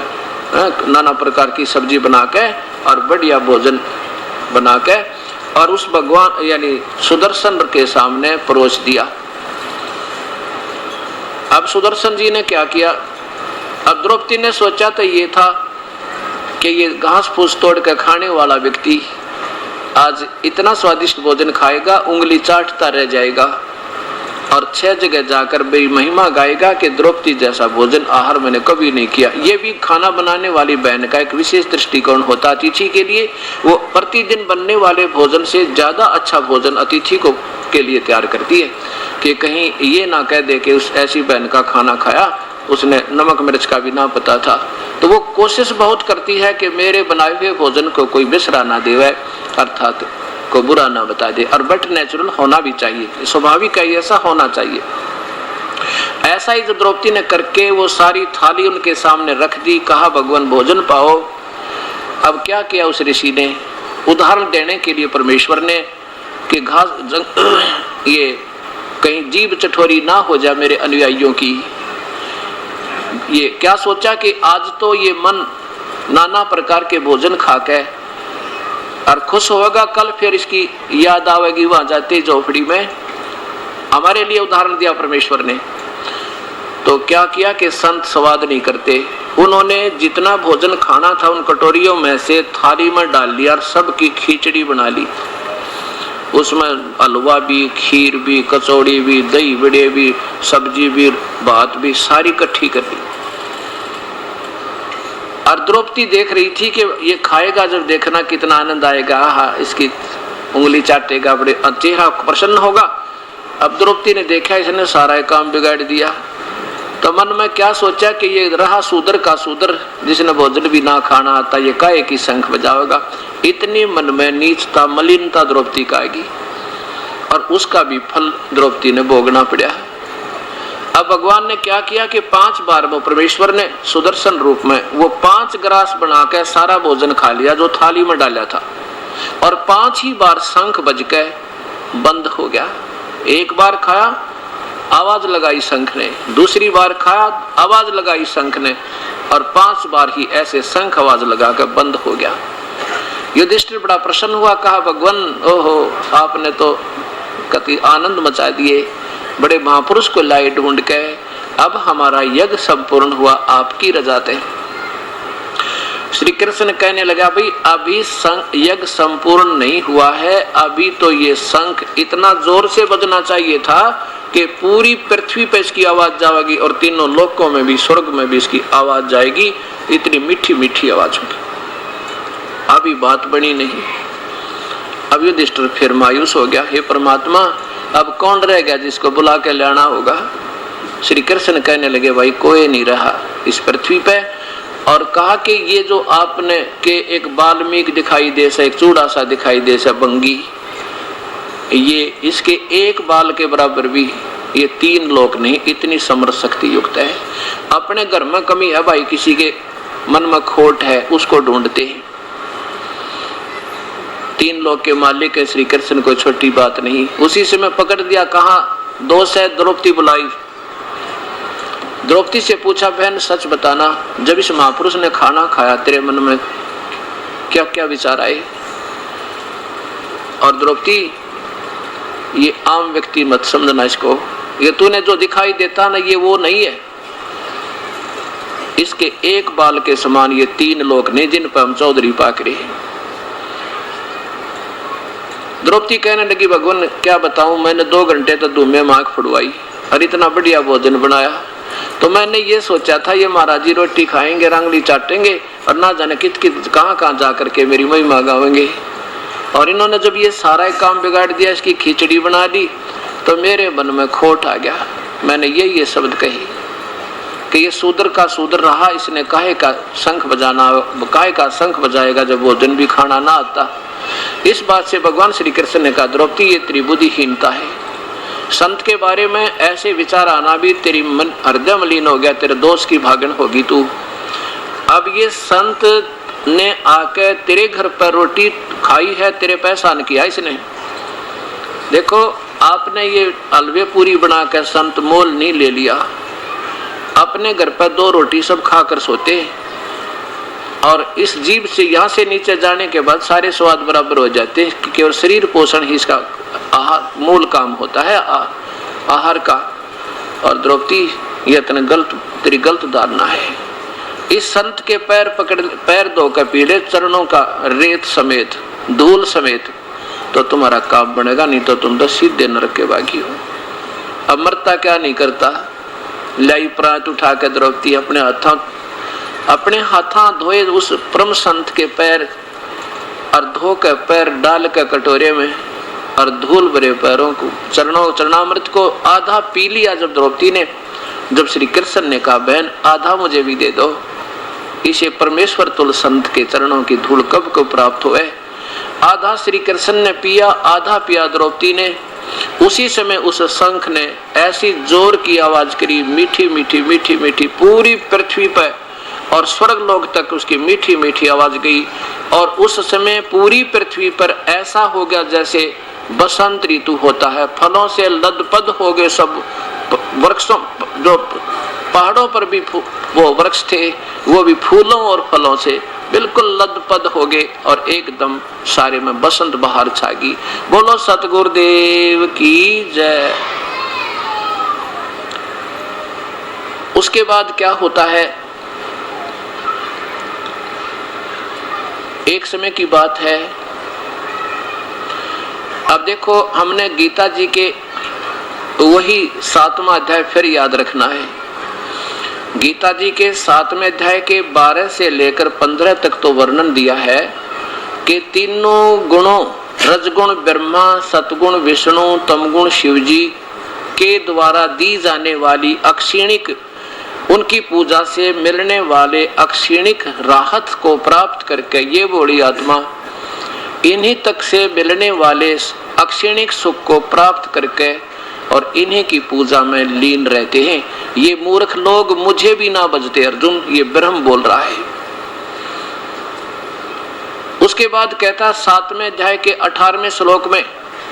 नाना प्रकार की सब्जी बना के और बढ़िया भोजन बना के और उस भगवान यानी सुदर्शन के सामने परोस दिया। अब सुदर्शन जी ने क्या किया, अब द्रौपदी ने सोचा तो ये था कि ये घास फूस तोड़ कर खाने वाला व्यक्ति आज इतना स्वादिष्ट भोजन खाएगा, उंगली चाटता रह जाएगा और 6 जगह जाकर भी महिमा गाएगा कि द्रौपदी जैसा भोजन आहार मैंने कभी नहीं किया। ये भी खाना बनाने वाली बहन का एक विशेष दृष्टिकोण होता अतिथि के लिए, वो प्रतिदिन बनने वाले भोजन से ज्यादा अच्छा भोजन अतिथि को के लिए तैयार करती है कि कहीं ये ना कह दे कि उस ऐसी बहन का खाना खाया उसने नमक मिर्च का भी ना पता था। तो वो कोशिश बहुत करती है कि मेरे बनाए हुए भोजन को कोई बिसरा ना देवे, अर्थात को बुरा ना बता दे, और बट नेचुरल होना भी चाहिए, स्वाभाविक है, ऐसा होना चाहिए। ऐसा ही जो द्रौपदी ने करके वो सारी थाली उनके सामने रख दी, कहा भगवान भोजन पाओ। अब क्या किया उस ऋषि ने, उदाहरण देने के लिए परमेश्वर ने कि घास ये कहीं जीभ चटोरी ना हो जाए मेरे अनुयायियों की, ये क्या सोचा कि आज तो ये मन नाना प्रकार के भोजन खा के और खुश होगा, कल फिर इसकी याद आवेगी वहां जाते झोपड़ी में। हमारे लिए उदाहरण दिया परमेश्वर ने। तो क्या किया कि संत स्वाद नहीं करते, उन्होंने जितना भोजन खाना था उन कटोरियों में से थाली में डाल लिया और सबकी खिचड़ी बना ली, उसमें हलवा भी, खीर भी, कचौड़ी भी, दही बड़े भी, सब्जी भी, भात भी, सारी इकट्ठी कर दी। और द्रौपदी देख रही थी कि ये खाएगा, जब देखना कितना आनंद आएगा, हाँ इसकी उंगली चाटेगा, बड़े चेहरा प्रसन्न होगा। अब द्रौपदी ने देखा इसने सारा काम बिगाड़ दिया, तो मन में क्या सोचा कि ये रहा शूद्र का शूद्र, जिसने भोजन भी ना खाना आता, ये काहे की शंख बजावेगा। इतनी मन में नीचता मलिनता द्रौपदी का आएगी और उसका भी फल द्रौपदी ने भोगना पड़ा। अब भगवान ने क्या किया कि 5 बार वो परमेश्वर ने सुदर्शन रूप में वो 5 ग्रास बनाकर सारा भोजन खा लिया जो थाली में डाला था, और 5 ही बार शंख बज के बंद हो गया। एक बार खाया, आवाज लगाई शंख ने, दूसरी बार खाया, आवाज लगाई शंख ने, और 5 बार ही ऐसे शंख आवाज लगाकर बंद हो गया। युधिष्ठिर बड़ा प्रसन्न हुआ, कहा भगवान ओहो आपने तो कति आनंद मचा दिए, बड़े महापुरुष को लाए ढूंढ के, अब हमारा यज्ञ संपूर्ण हुआ, आपकी रजाते। श्री कृष्ण कहने लगा भाई अभी यज्ञ संपूर्ण नहीं हुआ है, अभी तो ये शंख इतना जोर से बजना चाहिए था कि पूरी पृथ्वी पर इसकी आवाज जाएगी और तीनों लोकों में भी, स्वर्ग में भी इसकी आवाज जाएगी, इतनी मीठी मीठी आवाज होगी। अभी बात बनी नहीं। अब युधिष्ठिर फिर मायूस हो गया, हे परमात्मा अब कौन रह गया जिसको बुला के लाना होगा। श्री कृष्ण कहने लगे भाई कोई नहीं रहा इस पृथ्वी पे, और कहा कि ये जो आपने के एक वाल्मीकि दिखाई दे सा, एक चूड़ा सा दिखाई दे सा बंगी, ये इसके एक बाल के बराबर भी ये 3 लोक नहीं, इतनी समर्थ शक्ति युक्त है। अपने घर में कमी है भाई, किसी के मन में खोट है, उसको ढूंढते हैं। 3 लोक के मालिक है श्री कृष्ण, कोई छोटी बात नहीं। उसी से मैं पकड़ दिया, कहा दोष है। द्रौपदी बुलाई, द्रौपदी से पूछा बहन सच बताना, जब इस महापुरुष ने खाना खाया तेरे मन में क्या क्या विचार आए? और द्रौपदी ये आम व्यक्ति मत समझना इसको, ये तूने जो दिखाई देता ना ये वो नहीं है, इसके एक बाल के समान ये 3 लोग नहीं जिन पर हम चौधरी पाकरे। द्रौपदी कहने लगी भगवान क्या बताऊं, मैंने 2 घंटे तो धूमे में आंख फुड़वाई और इतना बढ़िया भोजन बनाया, तो मैंने ये सोचा था ये महाराज जी रोटी खाएंगे, रंगली चाटेंगे और ना जाने कित कित कहां कहां जा करके मेरी महिमा गावेंगे। और इन्होंने जब ये सारा काम बिगाड़ दिया, इसकी खिचड़ी बना दी, तो मेरे मन में खोट आ गया। मैंने ये शब्द कही कि ये शूद्र का शूद्र रहा, इसने काहे का शंख बजाना, काहे का शंख बजाएगा जब भोजन भी खाना ना आता। इस बात से भगवान श्री कृष्ण ने कहा द्रौपदी ये त्रिबुद्धिहीनता है, संत के बारे में ऐसे विचार आना भी तेरी मन हृदय मलिन हो गया, तेरे दोष की भागन होगी तू। अब ये संत ने आके तेरे घर पर रोटी खाई है, तेरे पैसा न किया इसने। देखो आपने ये हलवे पूरी बना कर संत मोल नहीं ले लिया, अपने घर पर 2 रोटी सब खाकर सोते, और इस जीभ से यहाँ से नीचे जाने के बाद सारे स्वाद बराबर हो जाते हैं, कि केवल शरीर पोषण ही इसका आहार मूल काम होता है आहार का। और द्रौपदी ये इतने गलत, तेरी गलत धारणा है। इस संत के पैर धोकर पीले चरणों का रेत समेत धूल समेत तो तुम्हारा काम बनेगा, नहीं तो तुम तो सीधे नरक के बागी हो। अब मरता क्या नहीं करता, लाई प्रात उठा के द्रौपदी अपने हाथा धोए उस परम संत के पैर, और धो के पैर डाल के कटोरे में, और धूल भरे पैरों को चरणामृत को आधा पी लिया। जब द्रौपदी ने, जब श्री कृष्ण ने कहा बहन आधा मुझे भी दे दो, इसे परमेश्वर तुल संत के चरणों की धूल कब को प्राप्त हुए। आधा श्री कृष्ण ने पिया, आधा पिया द्रौपदी ने। उसी समय उस शंख ने ऐसी जोर की आवाज करी, मीठी मीठी मीठी मीठी, पूरी पृथ्वी पर और स्वर्ग लोक तक उसकी मीठी मीठी आवाज गई। और उस समय पूरी पृथ्वी पर ऐसा हो गया जैसे बसंत ऋतु होता है, फलों से लदपद हो गए सब वृक्षों, जो पहाड़ों पर भी वो वृक्ष थे वो भी फूलों और फलों से बिल्कुल लदपद हो गए, और एकदम सारे में बसंत बहार छा गई। बोलो सतगुरुदेव की जय। उसके बाद क्या होता है, एक समय की बात है। अब देखो हमने गीता जी के वही 7वां अध्याय फिर याद रखना है। गीता जी के 7वें अध्याय के 12 से लेकर 15 तक तो वर्णन दिया है कि तीनों गुणों, रजगुण ब्रह्मा, सतगुण विष्णु, तमगुण शिव जी के द्वारा दी जाने वाली अक्षीणिक, उनकी पूजा से मिलने वाले अक्षीणिक राहत को प्राप्त करके ये बड़ी आत्मा इन्हीं तक से मिलने वाले अक्षीणिक सुख को प्राप्त करके और इन्हीं की पूजा में लीन रहते हैं। ये मूर्ख लोग मुझे भी ना बजते अर्जुन, ये ब्रह्म बोल रहा है। उसके बाद कहता 7वें अध्याय के 18वें श्लोक में,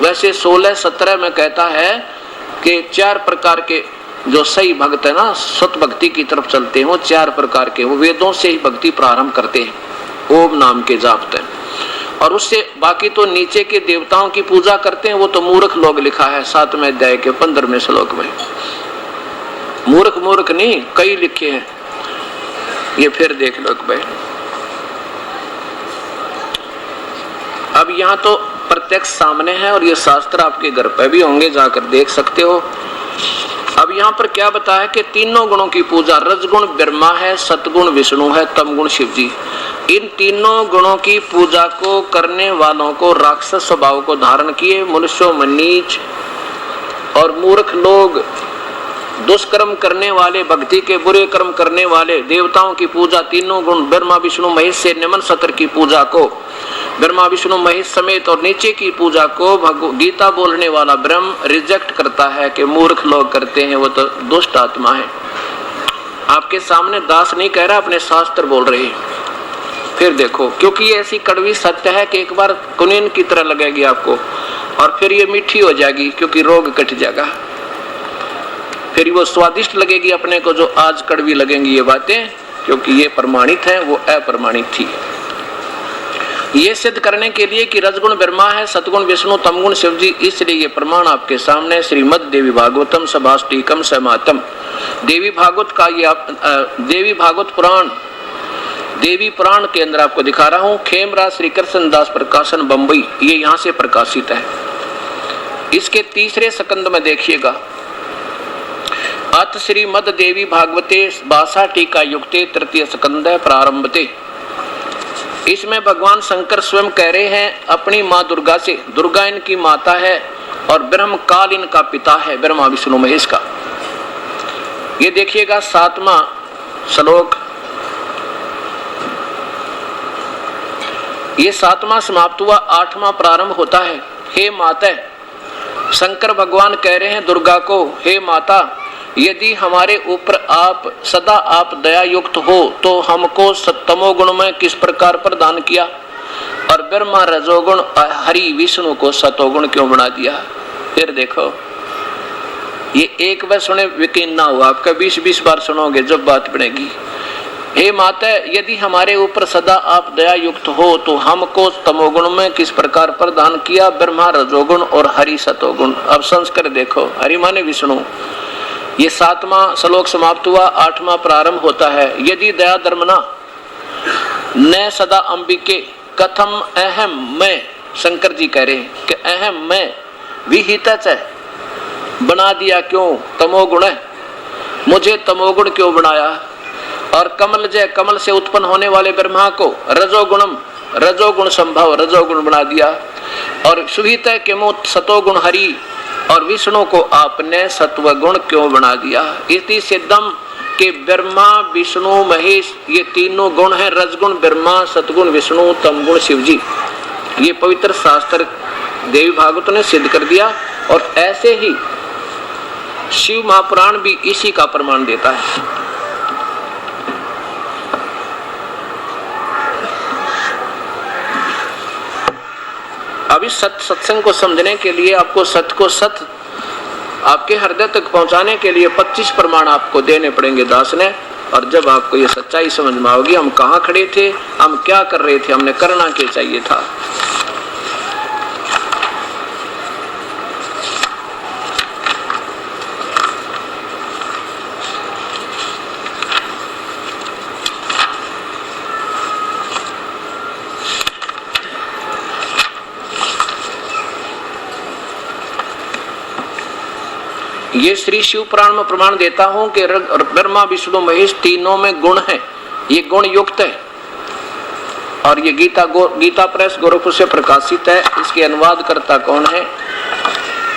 वैसे 16-17 में कहता है कि 4 प्रकार के जो सही भक्त है ना, सत भक्ति की तरफ चलते हैं, वो 4 प्रकार के, वो वेदों से ही भक्ति प्रारंभ करते हैं, ओम नाम के जापते हैं, और उससे बाकी तो नीचे के देवताओं की पूजा करते हैं, वो तो मूर्ख लोग लिखा है 7वें अध्याय के 15वें श्लोक में। मूर्ख मूर्ख नहीं, कई लिखे हैं, ये फिर देख लो एक भाई। अब यहाँ तो प्रत्यक्ष सामने है और ये शास्त्र आपके घर पे भी होंगे, जाकर देख सकते हो। अब यहाँ पर क्या बताया कि तीनों गुणों की पूजा, रजगुण ब्रह्मा है, सतगुण विष्णु है, तमगुण शिव जी, इन तीनों गुणों की पूजा को करने वालों को राक्षस स्वभाव को धारण किए मनुष्यों में नीच और मूर्ख लोग दुष्कर्म करने वाले, भक्ति के बुरे कर्म करने वाले, देवताओं की पूजा, तीनों गुण ब्रह्मा विष्णु महेश से निमन सत्र की पूजा को, ब्रह्मा विष्णु महेश समेत और नीचे की पूजा को गीता बोलने वाला ब्रह्म रिजेक्ट करता है कि मूर्ख लोग करते हैं, वो तो दुष्ट आत्मा है। आपके सामने दास नहीं कह रहा, अपने शास्त्र बोल रहे हैं। फिर देखो, क्योंकि ये ऐसी कड़वी सत्य है कि एक बार कुनीन की तरह लगेगी आपको और फिर ये मीठी हो जाएगी, क्योंकि रोग कट जाएगा। फिर वो स्वादिष्ट लगेगी अपने को, जो आज कड़वी लगेंगी ये बातें, क्योंकि ये प्रमाणित है, वो अप्रमाणित थी। ये सिद्ध करने के लिए कि रजगुण ब्रह्मा है, सतगुण विष्णु, तमगुण शिव जी, इसलिए ये प्रमाण आपके सामने श्रीमद् देवी भागवतम सभाष्टिकम समातम, देवी भागवत का ये देवी भागवत पुराण, देवी पुराण के अंदर आपको दिखा रहा हूं। खेमराज श्री कृष्ण दास प्रकाशन बंबई, ये यहां से प्रकाशित है। इसके तीसरे स्कंद में देखिएगा, अत श्रीमद् देवी भागवते बासा टीका युक्ते तृतीय स्कंद प्रारंभते। इसमें भगवान शंकर स्वयं कह रहे हैं अपनी माँ दुर्गा से, दुर्गा इनकी माता है और ब्रह्म काल इनका पिता है, ब्रह्मा विष्णु महेश का। ये देखिएगा 7वां श्लोक, ये 7वां समाप्त हुआ, 8वां प्रारंभ होता है। हे माता, शंकर भगवान कह रहे हैं दुर्गा को, हे माता, यदि हमारे ऊपर आप सदा आप दया युक्त हो तो हमको तमोगुण में किस प्रकार प्रदान किया और ब्रह्मा रजोगुण हरि विष्णु को सतोगुण क्यों बना दिया। फिर देखो, ये एक बार सुने यकीन ना हुआ, आपका 20-20 बार सुनोगे जब बात बनेगी। हे माता, यदि हमारे ऊपर सदा आप दया युक्त हो तो हमको तमोगुण में किस प्रकार प्रदान किया, ब्रह्मा रजोगुण और हरि सतोगुण। अब संस्कार देखो, हरि माने विष्णु। ये 7वां श्लोक समाप्त हुआ, 8वां प्रारंभ होता है। यदि दया धर्मना न सदा अंबिके कथम अहम मैं, शंकर जी कह रहे हैं कि अहम मैं विहित बना दिया क्यों तमोगुण है, मुझे तमोगुण क्यों बनाया। और कमल जय, कमल से उत्पन्न होने वाले ब्रह्मा को रजोगुणम, रजोगुण संभव रजोगुण बना दिया। और सुहित के मुत सतोगुण हरि और विष्णु को आपने सत्व गुण क्यों बना दिया। इति सिद्धम के ब्रह्मा विष्णु महेश ये तीनों गुण हैं, रजगुण ब्रह्मा, सतगुण विष्णु, तमगुण शिव जी। ये पवित्र शास्त्र देवी भागवत ने सिद्ध कर दिया और ऐसे ही शिव महापुराण भी इसी का प्रमाण देता है। अभी सत्संग को समझने के लिए, आपको सत्य को सत्य आपके हृदय तक पहुंचाने के लिए 25 प्रमाण आपको देने पड़ेंगे दास ने। और जब आपको ये सच्चाई समझ में आओगी, हम कहाँ खड़े थे, हम क्या कर रहे थे, हमने करना क्या चाहिए था। ये श्री शिव पुराण में प्रमाण देता हूं कि ब्रह्मा विष्णु महेश तीनों में गुण है, ये गुण युक्त है। और ये गीता प्रेस गोरखपुर से प्रकाशित है। इसके अनुवाद करता कौन है,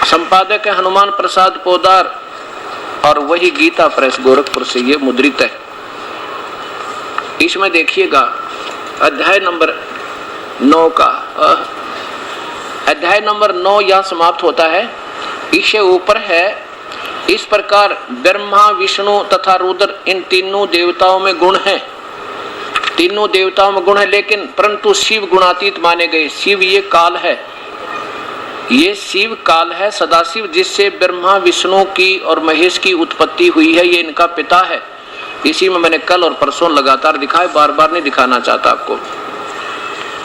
संपादक है हनुमान प्रसाद पोदार, और वही गीता प्रेस गोरखपुर से ये मुद्रित है। इसमें देखिएगा अध्याय नंबर 9 का, अध्याय नंबर 9 यह समाप्त होता है। इससे ऊपर है, इस प्रकार ब्रह्मा विष्णु तथा रुद्र इन तीनों देवताओं में गुण है, तीनों देवताओं में गुण है, लेकिन परंतु शिव गुणातीत माने गए। शिव ये काल है, ये शिव काल है सदाशिव, जिससे ब्रह्मा विष्णु की और महेश की उत्पत्ति हुई है, ये इनका पिता है। इसी में मैंने कल और परसों लगातार दिखाया, बार बार नहीं दिखाना चाहता आपको।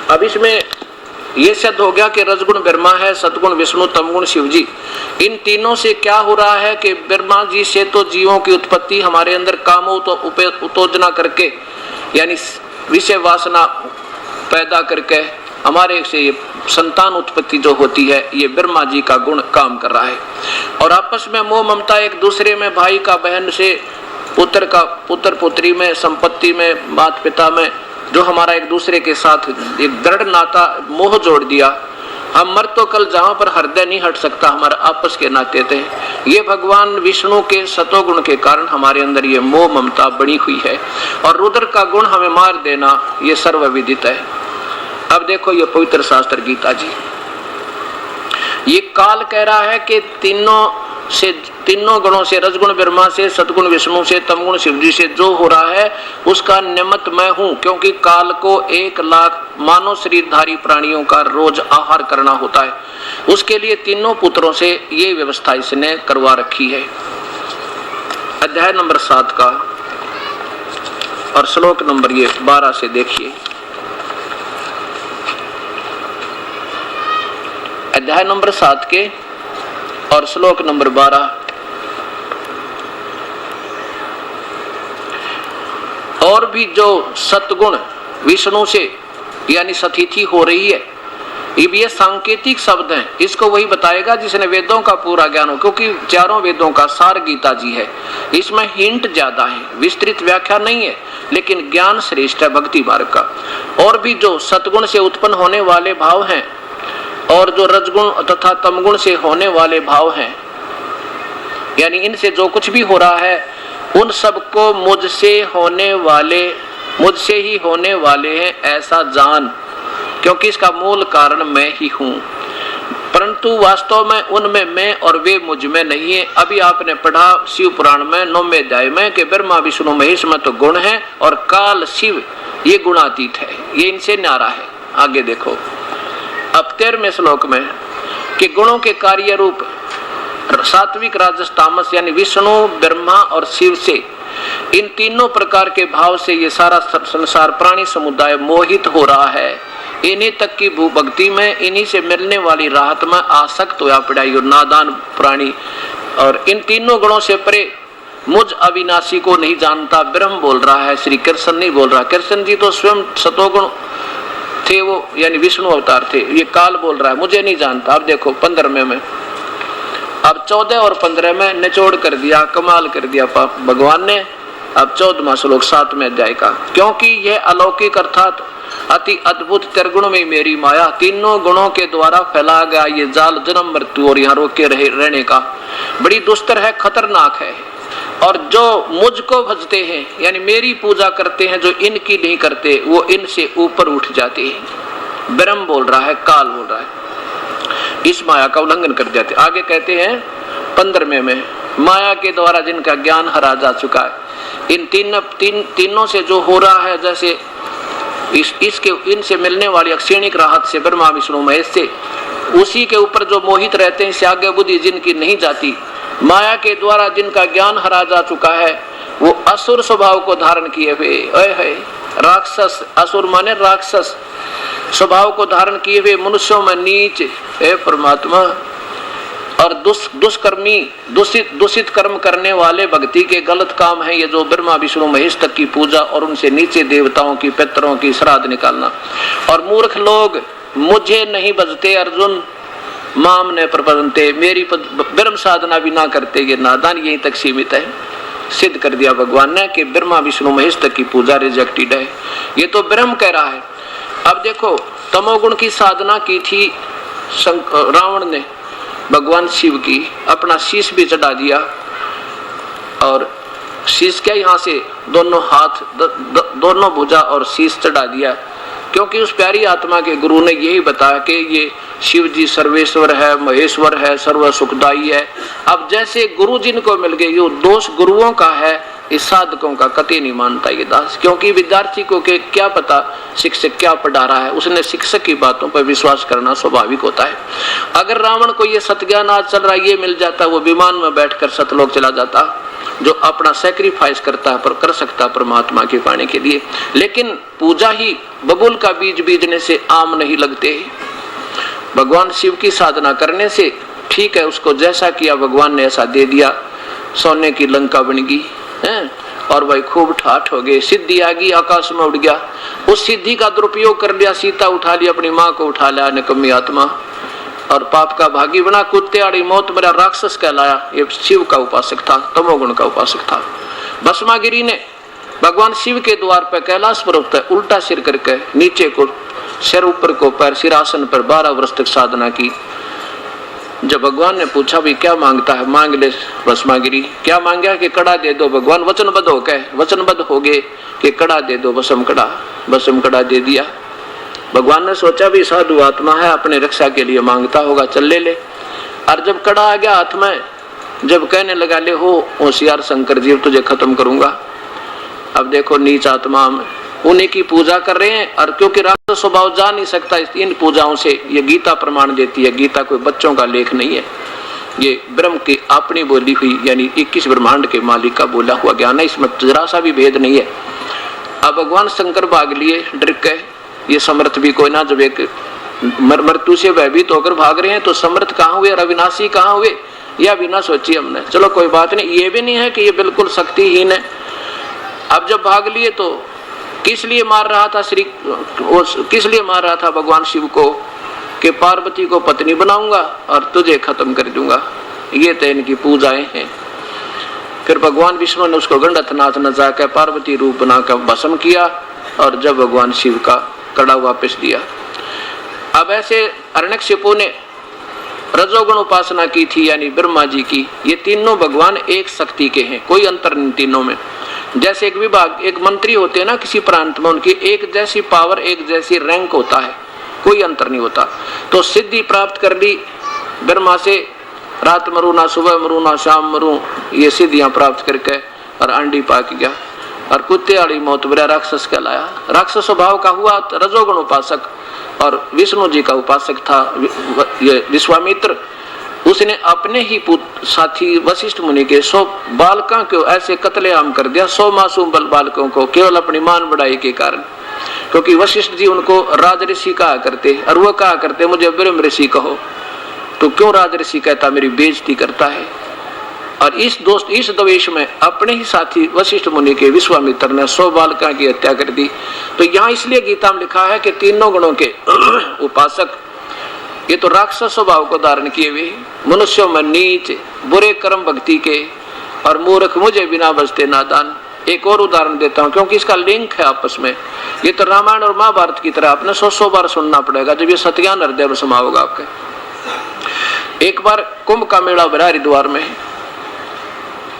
अब इसमें ये सिद्ध हो गया कि रजगुण ब्रह्मा है, सतगुण विष्णु, तमगुण शिव जी। इन तीनों से क्या हो रहा है कि ब्रह्मा जी से तो जीवों की उत्पत्ति हमारे अंदर कामो तो उत्तेजना करके, यानी विषय वासना पैदा करके हमारे से ये संतान उत्पत्ति जो होती है, ये ब्रह्मा जी का गुण काम कर रहा है। और आपस में मोह ममता, एक दूसरे में भाई का बहन से, पुत्र का पुत्र पुत्री में, संपत्ति में, माता पिता में, जो हमारा एक दूसरे के साथ एक दृढ़ नाता मोह जोड़ दिया, हम मर तो कल जहां पर हृदय नहीं हट सकता, हमारे आपस के नाते थे। ये भगवान विष्णु के सतोगुण के कारण हमारे अंदर ये मोह ममता बनी हुई है, और रुद्र का गुण हमें मार देना ये सर्वविदित है। अब देखो ये पवित्र शास्त्र गीता जी, ये काल कह रहा है कि तीनों गुणों से, रजगुण ब्रह्मा से, सतगुण विष्णु से, तमगुण शिव जी से जो हो रहा है उसका निमित्त मैं हूं, क्योंकि काल को 1 लाख मानव शरीरधारी प्राणियों का रोज आहार करना होता है। उसके लिए तीनों पुत्रों से ये व्यवस्था इसने करवा रखी है। अध्याय नंबर 7 का और श्लोक नंबर ये 12 से देखिए। अध्याय नंबर 7 के और श्लोक नंबर 12। और भी जो सतगुण विष्णु से यानी सतिथि हो रही है, ये सांकेतिक शब्द हैं, इसको वही बताएगा जिसने वेदों का पूरा ज्ञान हो, क्योंकि चारों वेदों का सार गीता जी है। इसमें हिंट ज्यादा है, विस्तृत व्याख्या नहीं है, लेकिन ज्ञान श्रेष्ठ है भक्ति मार्ग का। और भी जो सतगुण से उत्पन्न होने वाले भाव हैं और जो रजगुण तथा तमगुण से होने वाले भाव हैं, यानी इनसे जो कुछ भी हो रहा है उन सबको मुझसे ही होने वाले हैं ऐसा जान, क्योंकि इसका मूल कारण मैं ही हूं। परंतु वास्तव में उनमें मैं और वे मुझ में नहीं है। अभी आपने पढ़ा शिव पुराण में 9वें अध्याय में कि ब्रह्मा विष्णु महेश में तो गुण है और काल शिव ये गुणातीत है, ये इनसे न्यारा है। आगे देखो अब 13वें श्लोक में कि गुणों के कार्य रूप सात्विक राजस तामस यानी विष्णु ब्रह्मा और शिव से, इन तीनों प्रकार के भाव से ये सारा संसार प्राणी समुदाय मोहित हो रहा है। इन्हीं तक की भूभक्ति में, इन्हीं से मिलने वाली राहत में आसक्त होया पड़ा ये नादान प्राणी। और इन तीनों गुणों से परे मुझ अविनाशी को नहीं जानता ब्रह्म बोल रहा है, श्री कृष्ण नहीं बोल रहा। कृष्ण जी तो स्वयं सतोगुण थे, वो यानी विष्णु अवतार थे। ये काल बोल रहा है मुझे नहीं जानता। अब देखो 15वें में, अब 14 और 15 में निचोड़ कर दिया, कमाल कर दिया भगवान ने। अब 14वां श्लोक 7वें अध्याय का, क्योंकि यह अलौकिक अर्थात अति अद्भुत त्रिगुण में मेरी माया, तीनों गुणों के द्वारा फैला गया ये जाल जन्म मृत्यु और यहाँ रोके रहने का बड़ी दुस्तर है, खतरनाक है। और जो मुझको भजते हैं यानी मेरी पूजा करते हैं, जो इनकी नहीं करते वो इनसे ऊपर उठ जाते हैं। ब्रह्म बोल रहा है, काल बोल रहा है, इस माया का उल्लंघन कर जाते। आगे कहते हैं 15वें में, माया के द्वारा जिनका ज्ञान हरा जा चुका है। इन तीनों से जो हो रहा है, जैसे इसके इनसे मिलने वाली अक्षीणिक राहत से ब्रह्मा विष्णु महेश से, उसी के ऊपर जो मोहित रहते हैं, इससे आगे बुद्धि जिनकी नहीं जाती, माया के द्वारा जिनका ज्ञान हरा जा चुका है, वो असुर स्वभाव को धारण किए हुए राक्षस, असुर माने राक्षस स्वभाव को धारण किए हुए मनुष्यों में नीच है परमात्मा। और दुष्कर्मी दूषित कर्म करने वाले भक्ति के गलत काम है ये, जो ब्रह्मा विष्णु महेश तक की पूजा और उनसे नीचे देवताओं की पितरों की श्राद्ध निकालना। और मूर्ख लोग मुझे नहीं भजते अर्जुन, माम ने प्रपंते, मेरी ब्रह्म साधना भी ना करते, ये नादान यहीं तक सीमित है। सिद्ध कर दिया भगवान ने कि ब्रह्मा विष्णु महेश तक की पूजा रिजेक्टेड है। ये तो ब्रह्म कह रहा है। अब देखो तमोगुण की साधना की थी रावण ने भगवान शिव की, अपना शीश भी चढ़ा दिया। और शीश क्या, यहाँ से दोनों हाथ दोनों भुजा और शीश चढ़ा दिया, क्योंकि उस प्यारी आत्मा के गुरु ने यही बताया कि ये शिव जी सर्वेश्वर है, महेश्वर है, सर्व सुखदाई है। अब जैसे गुरु जिनको मिल गए, ये दोष गुरुओं का है, इस साधकों का कतई नहीं मानता ये दास। क्योंकि विद्यार्थी को के क्या पता शिक्षक क्या पढ़ा रहा है, उसने शिक्षक की बातों पर विश्वास करना स्वाभाविक होता है। अगर रावण को ये सतज्ञान आज चल रहा है, ये मिल जाता, वो विमान में बैठकर सतलोक चला जाता, जो अपना सैक्रिफाइस करता है पर कर सकता परमात्मा के पाने के लिए। लेकिन पूजा ही बबूल का बीज बीजने से आम नहीं लगते। भगवान शिव की साधना करने से ठीक है, उसको जैसा किया भगवान ने ऐसा दे दिया, सोने की लंका बन गई है और भाई खूब ठाठ हो गए, सिद्धि आ गई, आकाश में उड़ गया। उस सिद्धि का दुरुपयोग कर लिया, सीता उठा लिया, अपनी माँ को उठा लिया निकम्मी आत्मा, और पाप का भागी बना, कुत्ते आड़ी मौत मेरा राक्षस कहलाया। ये शिव का उपासक था, तमोगुण का उपासक था। भस्मागिरी ने भगवान शिव के द्वार पर कैलाश पर्वत पर उल्टा सिर करके नीचे को सिर ऊपर को पैर, सिरासन पर 12 वर्ष तक साधना की। जब भगवान ने पूछा भी क्या मांगता है, मांग ले भस्मागिरी। क्या मांगा कि कड़ा दे दो। भगवान वचनबद्ध हो गए, वचनबद्ध हो गए कि कड़ा दे दो, भस्म कड़ा दे दिया। भगवान ने सोचा भी साधु आत्मा है, अपने रक्षा के लिए मांगता होगा, चल ले ले। और जब कड़ा आ गया हाथ में, जब कहने लगा ले हो होशियार शंकर जी, तुझे खत्म करूंगा। अब देखो नीच आत्मा में उन्हीं की पूजा कर रहे हैं, और क्योंकि राक्षस स्वभाव जा नहीं सकता इन पूजाओं से, ये गीता प्रमाण देती है। गीता कोई बच्चों का लेख नहीं है, ये ब्रह्म की अपनी बोली हुई, यानी 21 ब्रह्मांड के मालिक का बोला हुआ ज्ञान है, इसमें जरा सा भी भेद नहीं है। अब भगवान शंकर भाग लिए डर के, ये समर्थ भी कोई ना। जब एक मृत्यु से भयभीत होकर भाग रहे हैं तो समर्थ कहाँ हुए और अविनाशी कहाँ हुए, यह भी ना सोची हमने। चलो कोई बात नहीं, ये भी नहीं है कि ये बिल्कुल शक्तिहीन है। अब जब भाग लिए तो किस लिए मार रहा था किस लिए मार रहा था भगवान शिव को, कि पार्वती को पत्नी बनाऊंगा और तुझे खत्म कर दूंगा। ये तो इनकी पूजाएं हैं। फिर भगवान विष्णु ने उसको गंडथनाथ नचा के पार्वती रूप बनाकर भस्म किया, और जब भगवान शिव का कड़ा वापस दिया। अब ऐसे हिरण्यकशिपु ने रजोगुण उपासना की थी, यानी ब्रह्मा जी की। ये तीनों भगवान एक शक्ति के हैं, कोई अंतर नहीं तीनों में। जैसे एक विभाग, एक मंत्री होते हैं ना किसी प्रांत में, उनकी एक जैसी पावर, एक जैसी रैंक होता है, कोई अंतर नहीं होता। तो सिद्धि प्राप्त कर ली ब्रह्मा से, रात मरू ना, सुबह मरू ना, शाम मरू, ये सिद्धियां प्राप्त करके, और अंडी पाक गया, और कुत्ते वाली मौत बुरा राक्षस कहलाया। राक्षस स्वभाव का हुआ रजोगुण उपासक, और विष्णु जी का उपासक था ये विश्वामित्र। उसने अपने ही साथी वशिष्ठ मुनि के 100 बालकों को ऐसे कत्लेआम कर दिया, 100 मासूम बालकों को, केवल अपनी मान बढ़ाई के कारण। क्योंकि वशिष्ठ जी उनको राज ऋषि कहा करते, और वो कहा करते मुझे ब्रह्म ऋषि कहो। तो क्यों राज ऋषि कहता, मेरी बेइज्जती करता है। और इस द्वेष में अपने ही साथी वशिष्ठ मुनि के विश्वामित्र ने 100 बालकों की हत्या कर दी। तो यहाँ इसलिए गीता में लिखा है कि तीनों गुणों के उपासक, ये तो राक्षस स्वभाव को धारण किए हुए, मनुष्यों में नीच, बुरे कर्म भक्ति के, और मूर्ख मुझे बिना बजते नादान। एक और उदाहरण देता हूँ क्योंकि इसका लिंक है आपस में। ये तो रामायण और महाभारत की तरह आपने 100 बार सुनना पड़ेगा, जब ये सत्यान हृदय में समा होगा आपके। एक बार कुंभ का मेला भरा हरिद्वार में,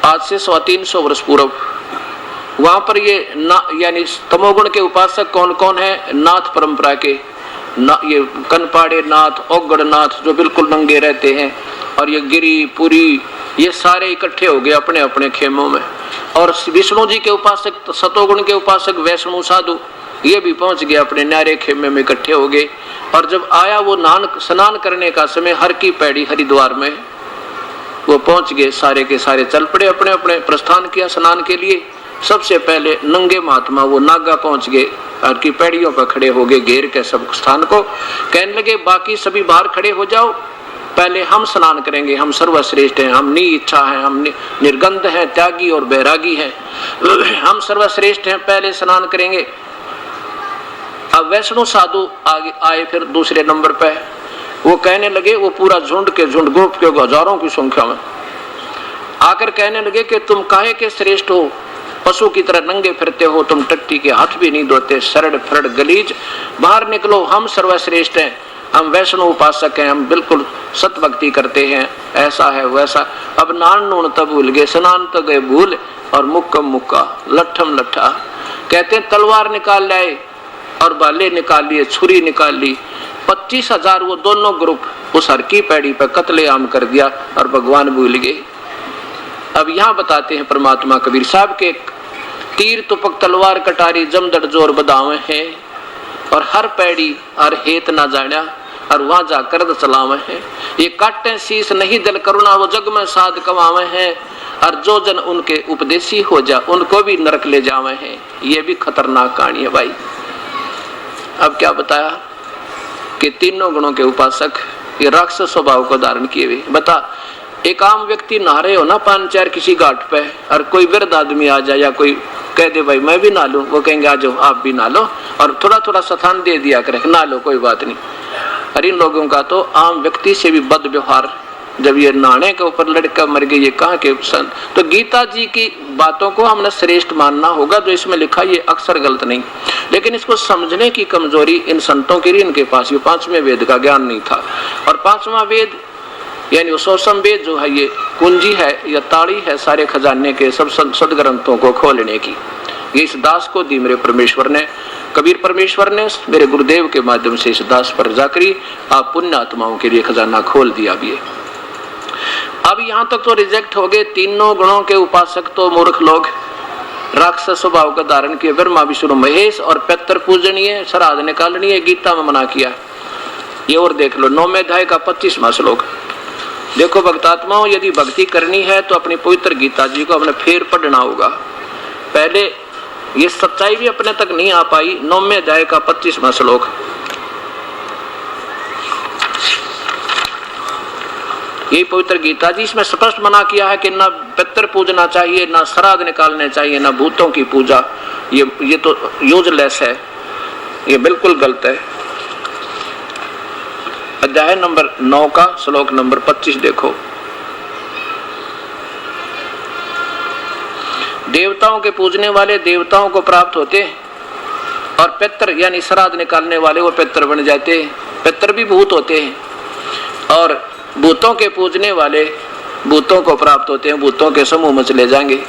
आज से 350 वर्ष पूर्व। वहां पर ये यानी तमोगुण के उपासक कौन कौन है, नाथ परंपरा के, ये कनपाड़े नाथ, ओगड़ नाथ, जो बिल्कुल नंगे रहते हैं, और ये गिरी पुरी, ये सारे इकट्ठे हो गए अपने अपने खेमों में। और विष्णु जी के उपासक, सतोगुण के उपासक वैष्णु साधु, ये भी पहुंच गए अपने न्यारे खेमे में इकट्ठे हो गए। और जब आया वो स्नान करने का समय, हर की पैड़ी हरिद्वार में, वो पहुंच गए, सारे के सारे चल पड़े, अपने अपने प्रस्थान किया स्नान के लिए। सबसे पहले नंगे महात्मा वो नागा पहुंच गए, और की पैड़ियों पर खड़े हो गए घेर के सब स्थान को। कहने लगे बाकी सभी बाहर खड़े हो जाओ, पहले हम स्नान करेंगे, हम सर्वश्रेष्ठ हैं, हम इच्छा हैं, हम निर्गंध हैं, त्यागी और बैरागी हैं, हम सर्वश्रेष्ठ हैं, पहले स्नान करेंगे। अब वैष्णु साधु आगे आए फिर दूसरे नंबर पे। वो कहने लगे, वो पूरा झुंड के झुंड, ग्रुप के हजारों की संख्या में आकर कहने लगे कि तुम काहे के श्रेष्ठ हो, पशु की तरह नंगे फिरते हो, तुम टट्टी के हाथ भी नहीं धोते, सरड़ फरड़ गलीज, बाहर निकलो, हम सर्वश्रेष्ठ हैं, हम वैष्णव उपासक हैं, हम बिल्कुल सत भक्ति करते हैं, ऐसा है वैसा। अब नान नून तब भूल गए, स्नान तो गए भूल, और मुक्कम मुक्का, लट्ठम लट्ठा। कहते हैं तलवार निकाल लाए और बाले निकाल लिए, छुरी निकाल ली। 25,000 वो दोनों ग्रुप उस हर की पैड़ी पर कत्लेआम कर दिया, और भगवान भूल गए। अब यहाँ बताते हैं परमात्मा कबीर साहब के, तीर तुपक तलवार कटारी जमदड़ जोर बदावे हैं, और हर पैड़ी हर हेत ना जाना, और वहां जाकर चलावे हैं। ये काटे शीश नहीं दिल करुणा, वो जग में साध कमावे हैं, और जो जन उनके उपदेशी हो जा, उनको भी नरक ले जावे हैं। ये भी खतरनाक कहानी है भाई। अब क्या बताया कि तीनों गुणों के उपासक ये राक्षस स्वभाव को धारण किए हुए। बता, एक आम व्यक्ति नहा रहे हो ना 5-4 किसी घाट पे, और कोई वृद्ध आदमी आ जाए या कोई कह दे भाई मैं भी नहा लूं, वो कहेंगे आ जाओ आप भी नहा लो, और थोड़ा थोड़ा स्थान दे दिया करे, नहा लो कोई बात नहीं। और इन लोगों का तो आम व्यक्ति से भी बद व्यवहार, जब ये नहाने के ऊपर लड़का मर गई, ये कहाँ के संत। तो गीता जी की बातों को हमने श्रेष्ठ मानना होगा, जो इसमें लिखा ये अक्सर गलत नहीं, लेकिन इसको समझने की कमजोरी इन संतों की, इनके पास ये 5वें वेद का ज्ञान नहीं था। और 5वां वेद यानी वो सौसम वेद जो है, ये कुंजी है या ताड़ी है सारे खजाने के सब सदग्रंथों को खोलने की। ये इस दास को दी मेरे परमेश्वर ने, कबीर परमेश्वर ने मेरे गुरुदेव के माध्यम से इस दास पर जाकरी आप पुण्य आत्माओं के लिए खजाना खोल दिया भी है। अब यहाँ तक तो रिजेक्ट हो गए तीनों गुणों के उपासक तो मूर्ख लोग, राक्षस स्वभाव का धारण किए, ब्रह्मा विष्णु महेश और पितर पूजनीय, श्राद्ध निकालनी है, गीता में मना किया। ये और देख लो 9वें अध्याय का 25वां श्लोक। देखो भक्तात्माओं, यदि भक्ति करनी है तो अपनी पवित्र गीता जी को अपने फेर पढ़ना होगा। पहले ये सच्चाई भी अपने तक नहीं आ पाई। 9वें अध्याय का 25वां श्लोक, ये पवित्र गीता जी, इसमें स्पष्ट मना किया है कि ना पितर पूजना चाहिए, ना श्राद्ध निकालने चाहिए, ना भूतों की पूजा। ये तो यूजलेस है, ये बिल्कुल गलत है। अध्याय नंबर 9 का श्लोक नंबर 25 देखो। देवताओं के पूजने वाले देवताओं को प्राप्त होते, और पितर यानी श्राद्ध निकालने वाले वो पितर बन जाते। पितर भी भूत होते हैं, और भूतों के पूजने वाले भूतों को प्राप्त होते हैं, भूतों के समूह में चले जाएंगे।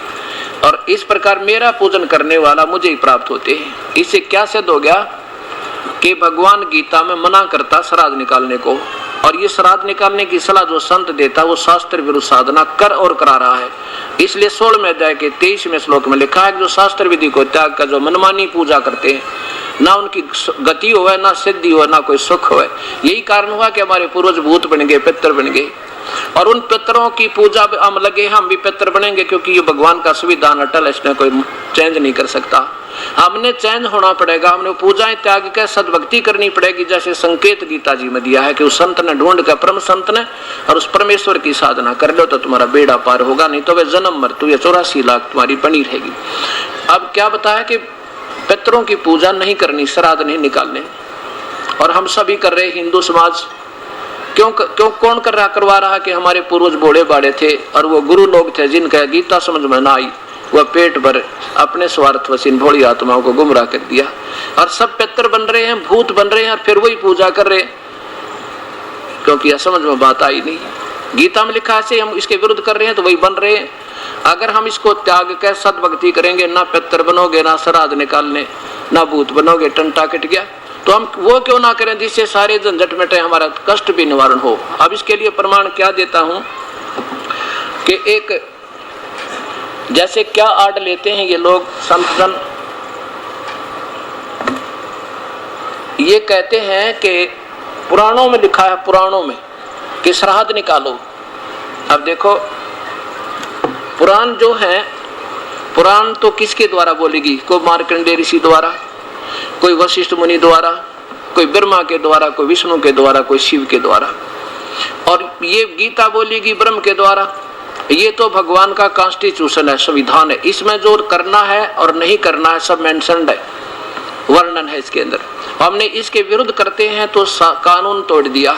और इस प्रकार मेरा पूजन करने वाला मुझे ही प्राप्त होते हैं। इससे क्या सिद्ध हो गया कि भगवान गीता में मना करता श्राद्ध निकालने को, और ये श्राद्ध निकालने की सलाह जो संत देता वो शास्त्र विरुद्ध साधना कर और करा रहा है। इसलिए 16वें अध्याय के 23वें श्लोक में लिखा है कि जो शास्त्र विधि को त्याग कर जो मनमानी पूजा करते हैं, ना उनकी गति हो, ना सिद्धि हो, ना कोई सुख हो। यही कारण हुआ कि हमारे पूर्वज भूत बन गए, पितर बन गए, और उन पितरों की पूजा हम लगे, हम भी पितर बनेंगे, क्योंकि ये भगवान का संविधान अटल है, इसमें कोई चेंज नहीं कर सकता। हमने चेंज होना पड़ेगा, हमने पूजाएं त्याग कर सद्भक्ति करनी पड़ेगी, जैसे संकेत गीता जी में दिया है कि उस संत ने ढूंढ कर, परम संत ने, और उस परमेश्वर की साधना कर लो तो तुम्हारा बेड़ा पार होगा, नहीं तो वे जन्म मृत्यु या 84 लाख तुम्हारी बनी रहेगी। अब क्या बताया कि पितरों की पूजा नहीं करनी, श्राद्ध नहीं निकालने, और हम सभी कर रहे। हिंदू समाज क्यों कौन करवा रहा कि हमारे पूर्वज बूढ़े बाड़े थे और वो गुरु लोग थे जिनका गीता समझ में ना आई, वह पेट भर अपने स्वार्थ वसीन भोली आत्माओं को गुमराह कर दिया, और सब पितर बन रहे हैं, भूत बन रहे हैं, और फिर वही पूजा कर रहे हैं, क्योंकि यह समझ में बात आई नहीं। गीता में लिखा है हम इसके विरुद्ध कर रहे हैं तो वही बन रहे हैं। अगर हम इसको त्याग कर सद्भक्ति करेंगे, ना पितर बनोगे, ना श्राद्ध निकालने, ना भूत बनोगे, टंटा कट गया, तो हम वो क्यों ना करें जिससे सारे झंझट मिटे, हमारा कष्ट भी निवारण हो। अब इसके लिए प्रमाण क्या देता हूं कि एक जैसे क्या आड़ लेते हैं ये लोग संतजन, ये कहते हैं कि पुराणों में लिखा है, पुराणों में कि श्राद्ध निकालो। अब देखो पुराण जो है, पुराण तो किसके द्वारा बोलेगी, कोई मार्कंडेय ऋषि द्वारा, कोई वशिष्ठ मुनि द्वारा, कोई ब्रह्मा के द्वारा, कोई विष्णु के द्वारा, कोई शिव के द्वारा, और ये गीता बोलेगी ब्रह्म के द्वारा। ये तो भगवान का कॉन्स्टिट्यूशन है, संविधान है, इसमें जो करना है और नहीं करना है सब मेंशन्ड है, वर्णन है इसके अंदर। हमने इसके विरुद्ध करते हैं तो कानून तोड़ दिया,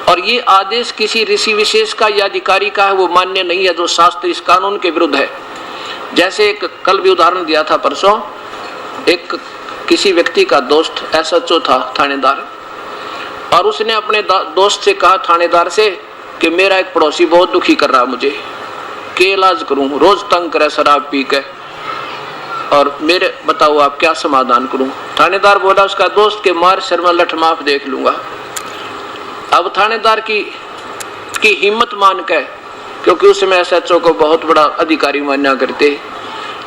और ये आदेश किसी ऋषि विशेष का या अधिकारी का है, वो मान्य नहीं है, जो शास्त्र इस कानून के विरुद्ध है। जैसे एक कल भी उदाहरण दिया था परसों, एक किसी व्यक्ति का दोस्त SHO था, थानेदार, और उसने अपने दोस्त से कहा, थानेदार से, कि मेरा एक पड़ोसी बहुत दुखी कर रहा मुझे, के इलाज करूं, रोज तंग करे शराब पी के, और मेरे बताओ आप क्या समाधान करूं। थानेदार बोला उसका दोस्त के मार सर में लठ माफ देख लूंगा। अब थानेदार की हिम्मत मान के, क्योंकि उसमें SHO को बहुत बड़ा अधिकारी माना करते,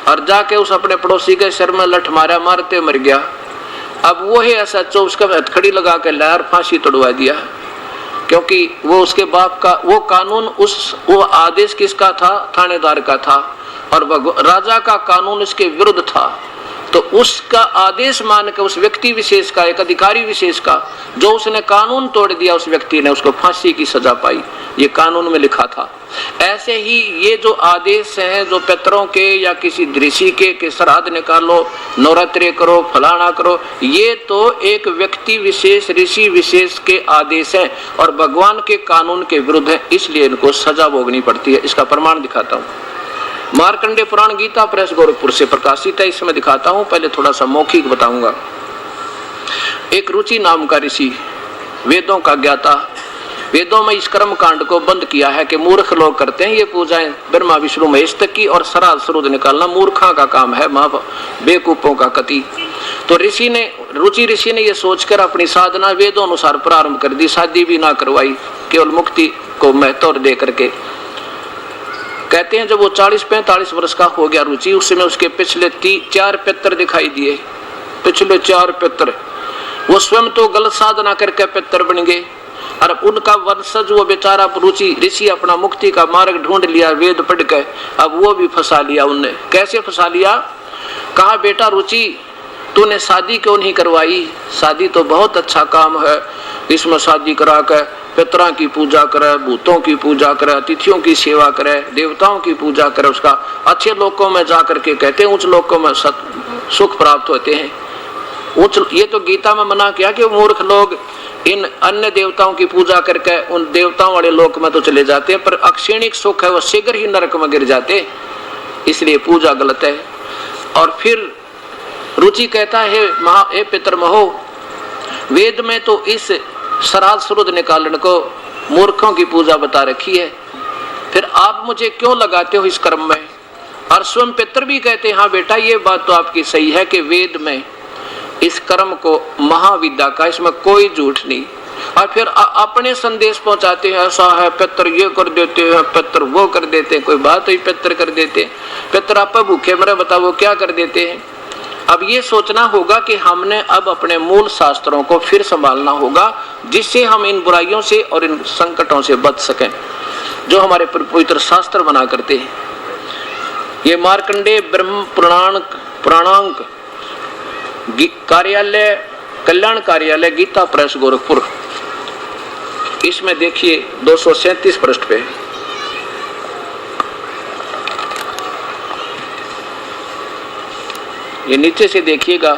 और जाके उस अपने पड़ोसी के सर में लठ मारा, मारते मर गया। अब वो ही SHO उसका हथकड़ी लगा के लहर फांसी तोड़वा दिया, क्योंकि वो उसके बाप का, वो कानून वो आदेश किसका था, थानेदार का था, और राजा का कानून इसके विरुद्ध था, तो उसका आदेश मान के उस व्यक्ति विशेष का, एक अधिकारी विशेष का, जो उसने कानून तोड़ दिया, उस व्यक्ति ने उसको फांसी की सजा पाई। ये कानून में लिखा था। ऐसे ही ये जो आदेश हैं, जो पितरों के या किसी ऋषि के श्राद्ध निकालो, नवरात्रि करो, फलाना करो, ये तो एक व्यक्ति विशेष, ऋषि विशेष के आदेश हैं और भगवान के कानून के विरुद्ध है, इसलिए इनको सजा भोगनी पड़ती है। इसका प्रमाण दिखाता हूँ। मार्कंडेय पुराण गीता प्रेस गोरखपुर से प्रकाशित है, इसमें दिखाता हूं। पहले थोड़ा सा मौखिक बताऊंगा। एक रुचि नाम का ऋषि, वेदों का ज्ञाता, वेदों में इस कर्म कांड को बंद किया है कि मूर्ख लोग करते हैं ये पूजाएं, ब्रह्मा विष्णु महेश तक की, और श्राद्ध श्रुद्ध निकालना मूर्खा का काम है, बेवकूफों का कति। तो ऋषि ने, रुचि ऋषि ने ये सोचकर अपनी साधना वेदों अनुसार प्रारंभ कर दी, शादी भी ना करवाई, केवल मुक्ति को महत्व दे करके। कहते हैं जब वो 40-45 वर्ष का हो गया रुचि, उस समय उसके पिछले 4 पितर दिखाई दिए। पिछले 4 पितर, वो स्वयं तो गलत साधना करके पितर बन गए, और उनका वंशज वो बेचारा रुचि ऋषि अपना मुक्ति का मार्ग ढूंढ लिया वेद पढ़ के, अब वो भी फंसा लिया उनने। कैसे फंसा लिया? कहा बेटा रुचि, तूने शादी क्यों नहीं करवाई? शादी तो बहुत अच्छा काम है, इसमें शादी करा के पितरों की पूजा करे, भूतों की पूजा करे, अतिथियों की सेवा करे, देवताओं की पूजा करे, उसका अच्छे लोकों में जाकर के कहते हैं उच्च लोकों में सुख प्राप्त होते हैं। उच्च, ये तो गीता में मना किया कि मूर्ख लोग इन अन्य देवताओं की पूजा करके उन देवताओं वाले लोक में तो चले जाते हैं, पर अक्षणिक सुख है वो शीघ्र ही नरक में गिर जाते, इसलिए पूजा गलत है। और फिर रुचि कहता है हे पितर महो, वेद में तो इस श्राद्ध श्रुद्ध निकालन को मूर्खों की पूजा बता रखी है, फिर आप मुझे क्यों लगाते हो इस कर्म में? और स्वयं पितर भी कहते हैं हाँ बेटा ये बात तो आपकी सही है कि वेद में इस कर्म को महाविद्या का, इसमें कोई झूठ नहीं। और फिर अपने संदेश पहुंचाते हैं, ऐसा है पितर ये कर देते हैं, पितर वो कर देते हैं, कोई बात ही पितर कर देते हैं, पितर आप भूखे मरे, बताओ वो क्या कर देते हैं। अब ये सोचना होगा कि हमने अब अपने मूल शास्त्रों को फिर संभालना होगा, जिससे हम इन बुराइयों से और इन संकटों से बच सकें जो हमारे पवित्र शास्त्र बना करते हैं। ये मार्कंडेय ब्रह्म पुराणांक कार्यालय, कल्याण कार्यालय, गीता प्रेस गोरखपुर, इसमें देखिए 237 पृष्ठ पे ये नीचे से देखिएगा,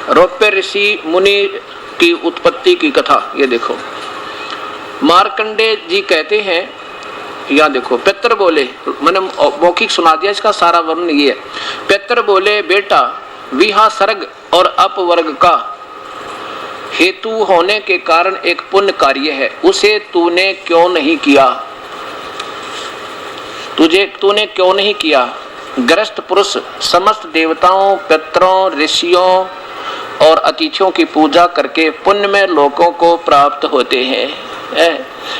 रौप्य ऋषि मुनि की उत्पत्ति की कथा। ये देखो मार्कंडेय जी कहते हैं, यहाँ देखो पितर बोले, मैंने मौखिक सुना दिया, इसका सारा वर्णन ये है। पितर बोले बेटा, विहा सर्ग और अपवर्ग का हेतु होने के कारण एक पुण्य कार्य है, उसे तूने क्यों नहीं किया? तूने क्यों नहीं किया? ग्रस्त पुरुष समस्त देवताओं, पितरों, ऋषियों और अतिथियों की पूजा करके पुण्य में लोगों को प्राप्त होते हैं।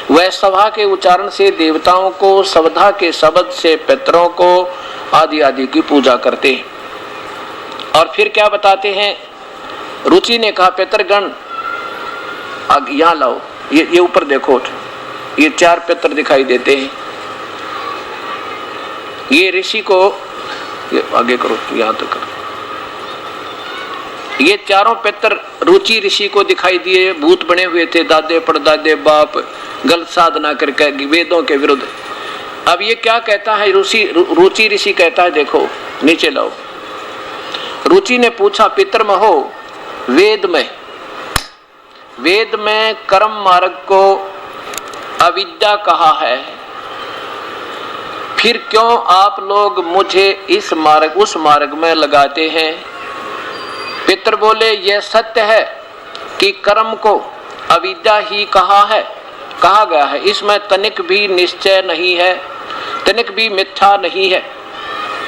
वह सभा के उच्चारण से देवताओं को, सवधा के शब्द से पितरों को आदि आदि की पूजा करते हैं। और फिर क्या बताते हैं? रुचि ने कहा पितरगण यहाँ लाओ, ये ऊपर देखो, ये 4 पितर दिखाई देते हैं। ये ऋषि को, ये आगे करो, यहाँ तक करो, ये चारों पितर रुचि ऋषि को दिखाई दिए, भूत बने हुए थे, दादे परदादे बाप, गलत साधना करके वेदों के विरुद्ध। अब ये क्या कहता है रुचि ऋषि कहता है, देखो नीचे लाओ। रुचि ने पूछा पितर महो, वेद में कर्म मार्ग को अविद्या कहा है, फिर क्यों आप लोग मुझे इस मार्ग उस मार्ग में लगाते हैं? पितर बोले यह सत्य है कि कर्म को अविद्या ही कहा गया है, इसमें तनिक भी निश्चय नहीं है, तनिक भी मिथ्या नहीं है।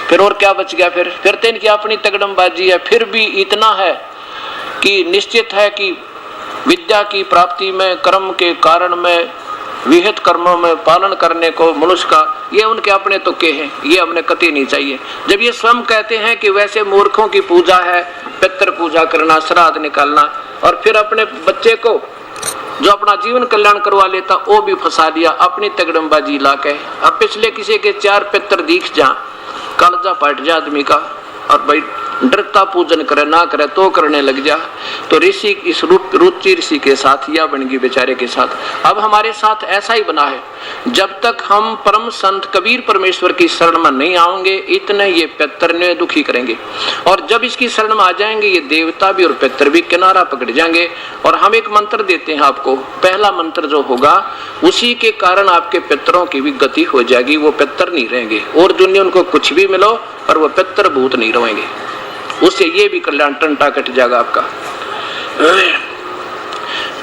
फिर और क्या बच गया? फिर तो इनकी अपनी तगड़मबाजी है। फिर भी इतना है कि निश्चित है कि विद्या की प्राप्ति में, कर्म के कारण में, विहित कर्मों में पालन करने को मनुष्य का, ये उनके अपने तुक्के हैं, ये हमने कतई नहीं चाहिए। जब ये स्वयं कहते हैं कि वैसे मूर्खों की पूजा है पितर पूजा करना, श्राद्ध निकालना, और फिर अपने बच्चे को जो अपना जीवन कल्याण करवा लेता वो भी फंसा दिया अपनी तगड़मबाजी ला के। अब पिछले किसी के 4 पितर दिख जा, कालजा पाट जा आदमी का, और भाई डरता पूजन करे ना करे तो करने लग जा। तो ऋषि इस रुचि ऋषि के साथ या बन गई बेचारे के साथ। अब हमारे साथ ऐसा ही बना है, जब तक हम परम संत कबीर परमेश्वर की शरण में नहीं आएंगे इतने ये पितर ने दुखी करेंगे, और जब इसकी शरण में आ जाएंगे ये देवता भी और पितर भी किनारा पकड़ जाएंगे। और हम एक मंत्र देते हैं आपको, पहला मंत्र जो होगा उसी के कारण आपके पितरों की भी गति हो जाएगी, वो पितर नहीं रहेंगे और दुनिया उनको कुछ भी मिलो पर वो पितर भूत नहीं रहेंगे, उससे ये भी कल्याण टंटा कट जाएगा आपका।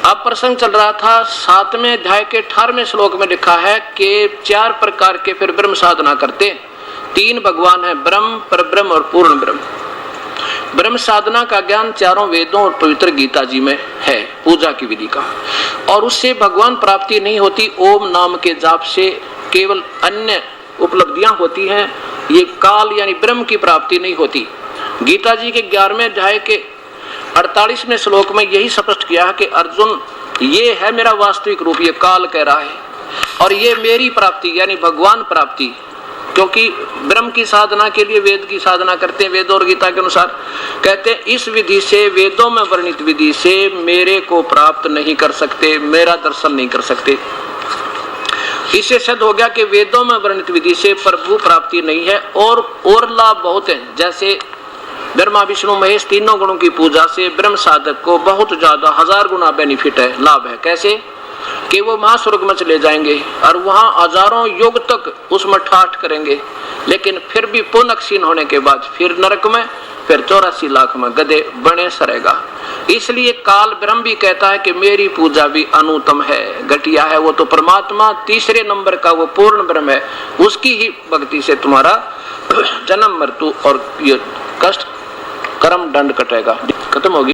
अब प्रसंग चल रहा था 7वें अध्याय के 18वें श्लोक में लिखा है कि 4 प्रकार के फिर ब्रह्म साधना करते, 3 भगवान है, ब्रह्म, परब्रह्म और पूर्ण ब्रह्म। ब्रह्म साधना का ज्ञान 4 वेदों और पवित्र गीता जी में है, पूजा की विधि का, और उससे भगवान प्राप्ति नहीं होती। ओम नाम के जाप से केवल अन्य उपलब्धियां होती हैं, ये काल यानी ब्रह्म की प्राप्ति नहीं होती। गीता जी के 11वें अध्याय के 48वें श्लोक में यही स्पष्ट किया है कि अर्जुन ये है मेरा वास्तविक रूप, ये काल कह रहा है, और ये मेरी प्राप्ति यानी भगवान प्राप्ति, क्योंकि ब्रह्म की साधना के लिए वेद की साधना करते हैं, वेद और गीता के अनुसार कहते हैं इस विधि से, वेदों में वर्णित विधि से मेरे को प्राप्त नहीं कर सकते, मेरा दर्शन नहीं कर सकते। इससे सिद्ध हो गया कि वेदों में वर्णित विधि से प्रभु प्राप्ति नहीं है, और लाभ बहुत है, जैसे ब्रह्मा विष्णु महेश तीनों गुणों की पूजा से ब्रह्म साधक को बहुत ज्यादा 1000 गुना बेनिफिट है, लाभ है। कैसे कि वो महास्वर्ग में चले जाएंगे और वहां हजारों युग तक उसमें ठाठ करेंगे, लेकिन फिर भी पुनः क्षीण होने के बाद फिर नरक में, फिर 84 लाख में गधे बने सरेगा। इसलिए काल ब्रह्म भी कहता है कि मेरी पूजा भी अनुत्तम है, घटिया है, वो तो परमात्मा 3रे नंबर का वो पूर्ण ब्रह्म है, उसकी ही भक्ति से तुम्हारा जन्म मृत्यु और ये कष्ट कर्म दंड कटेगा, खत्म होगी।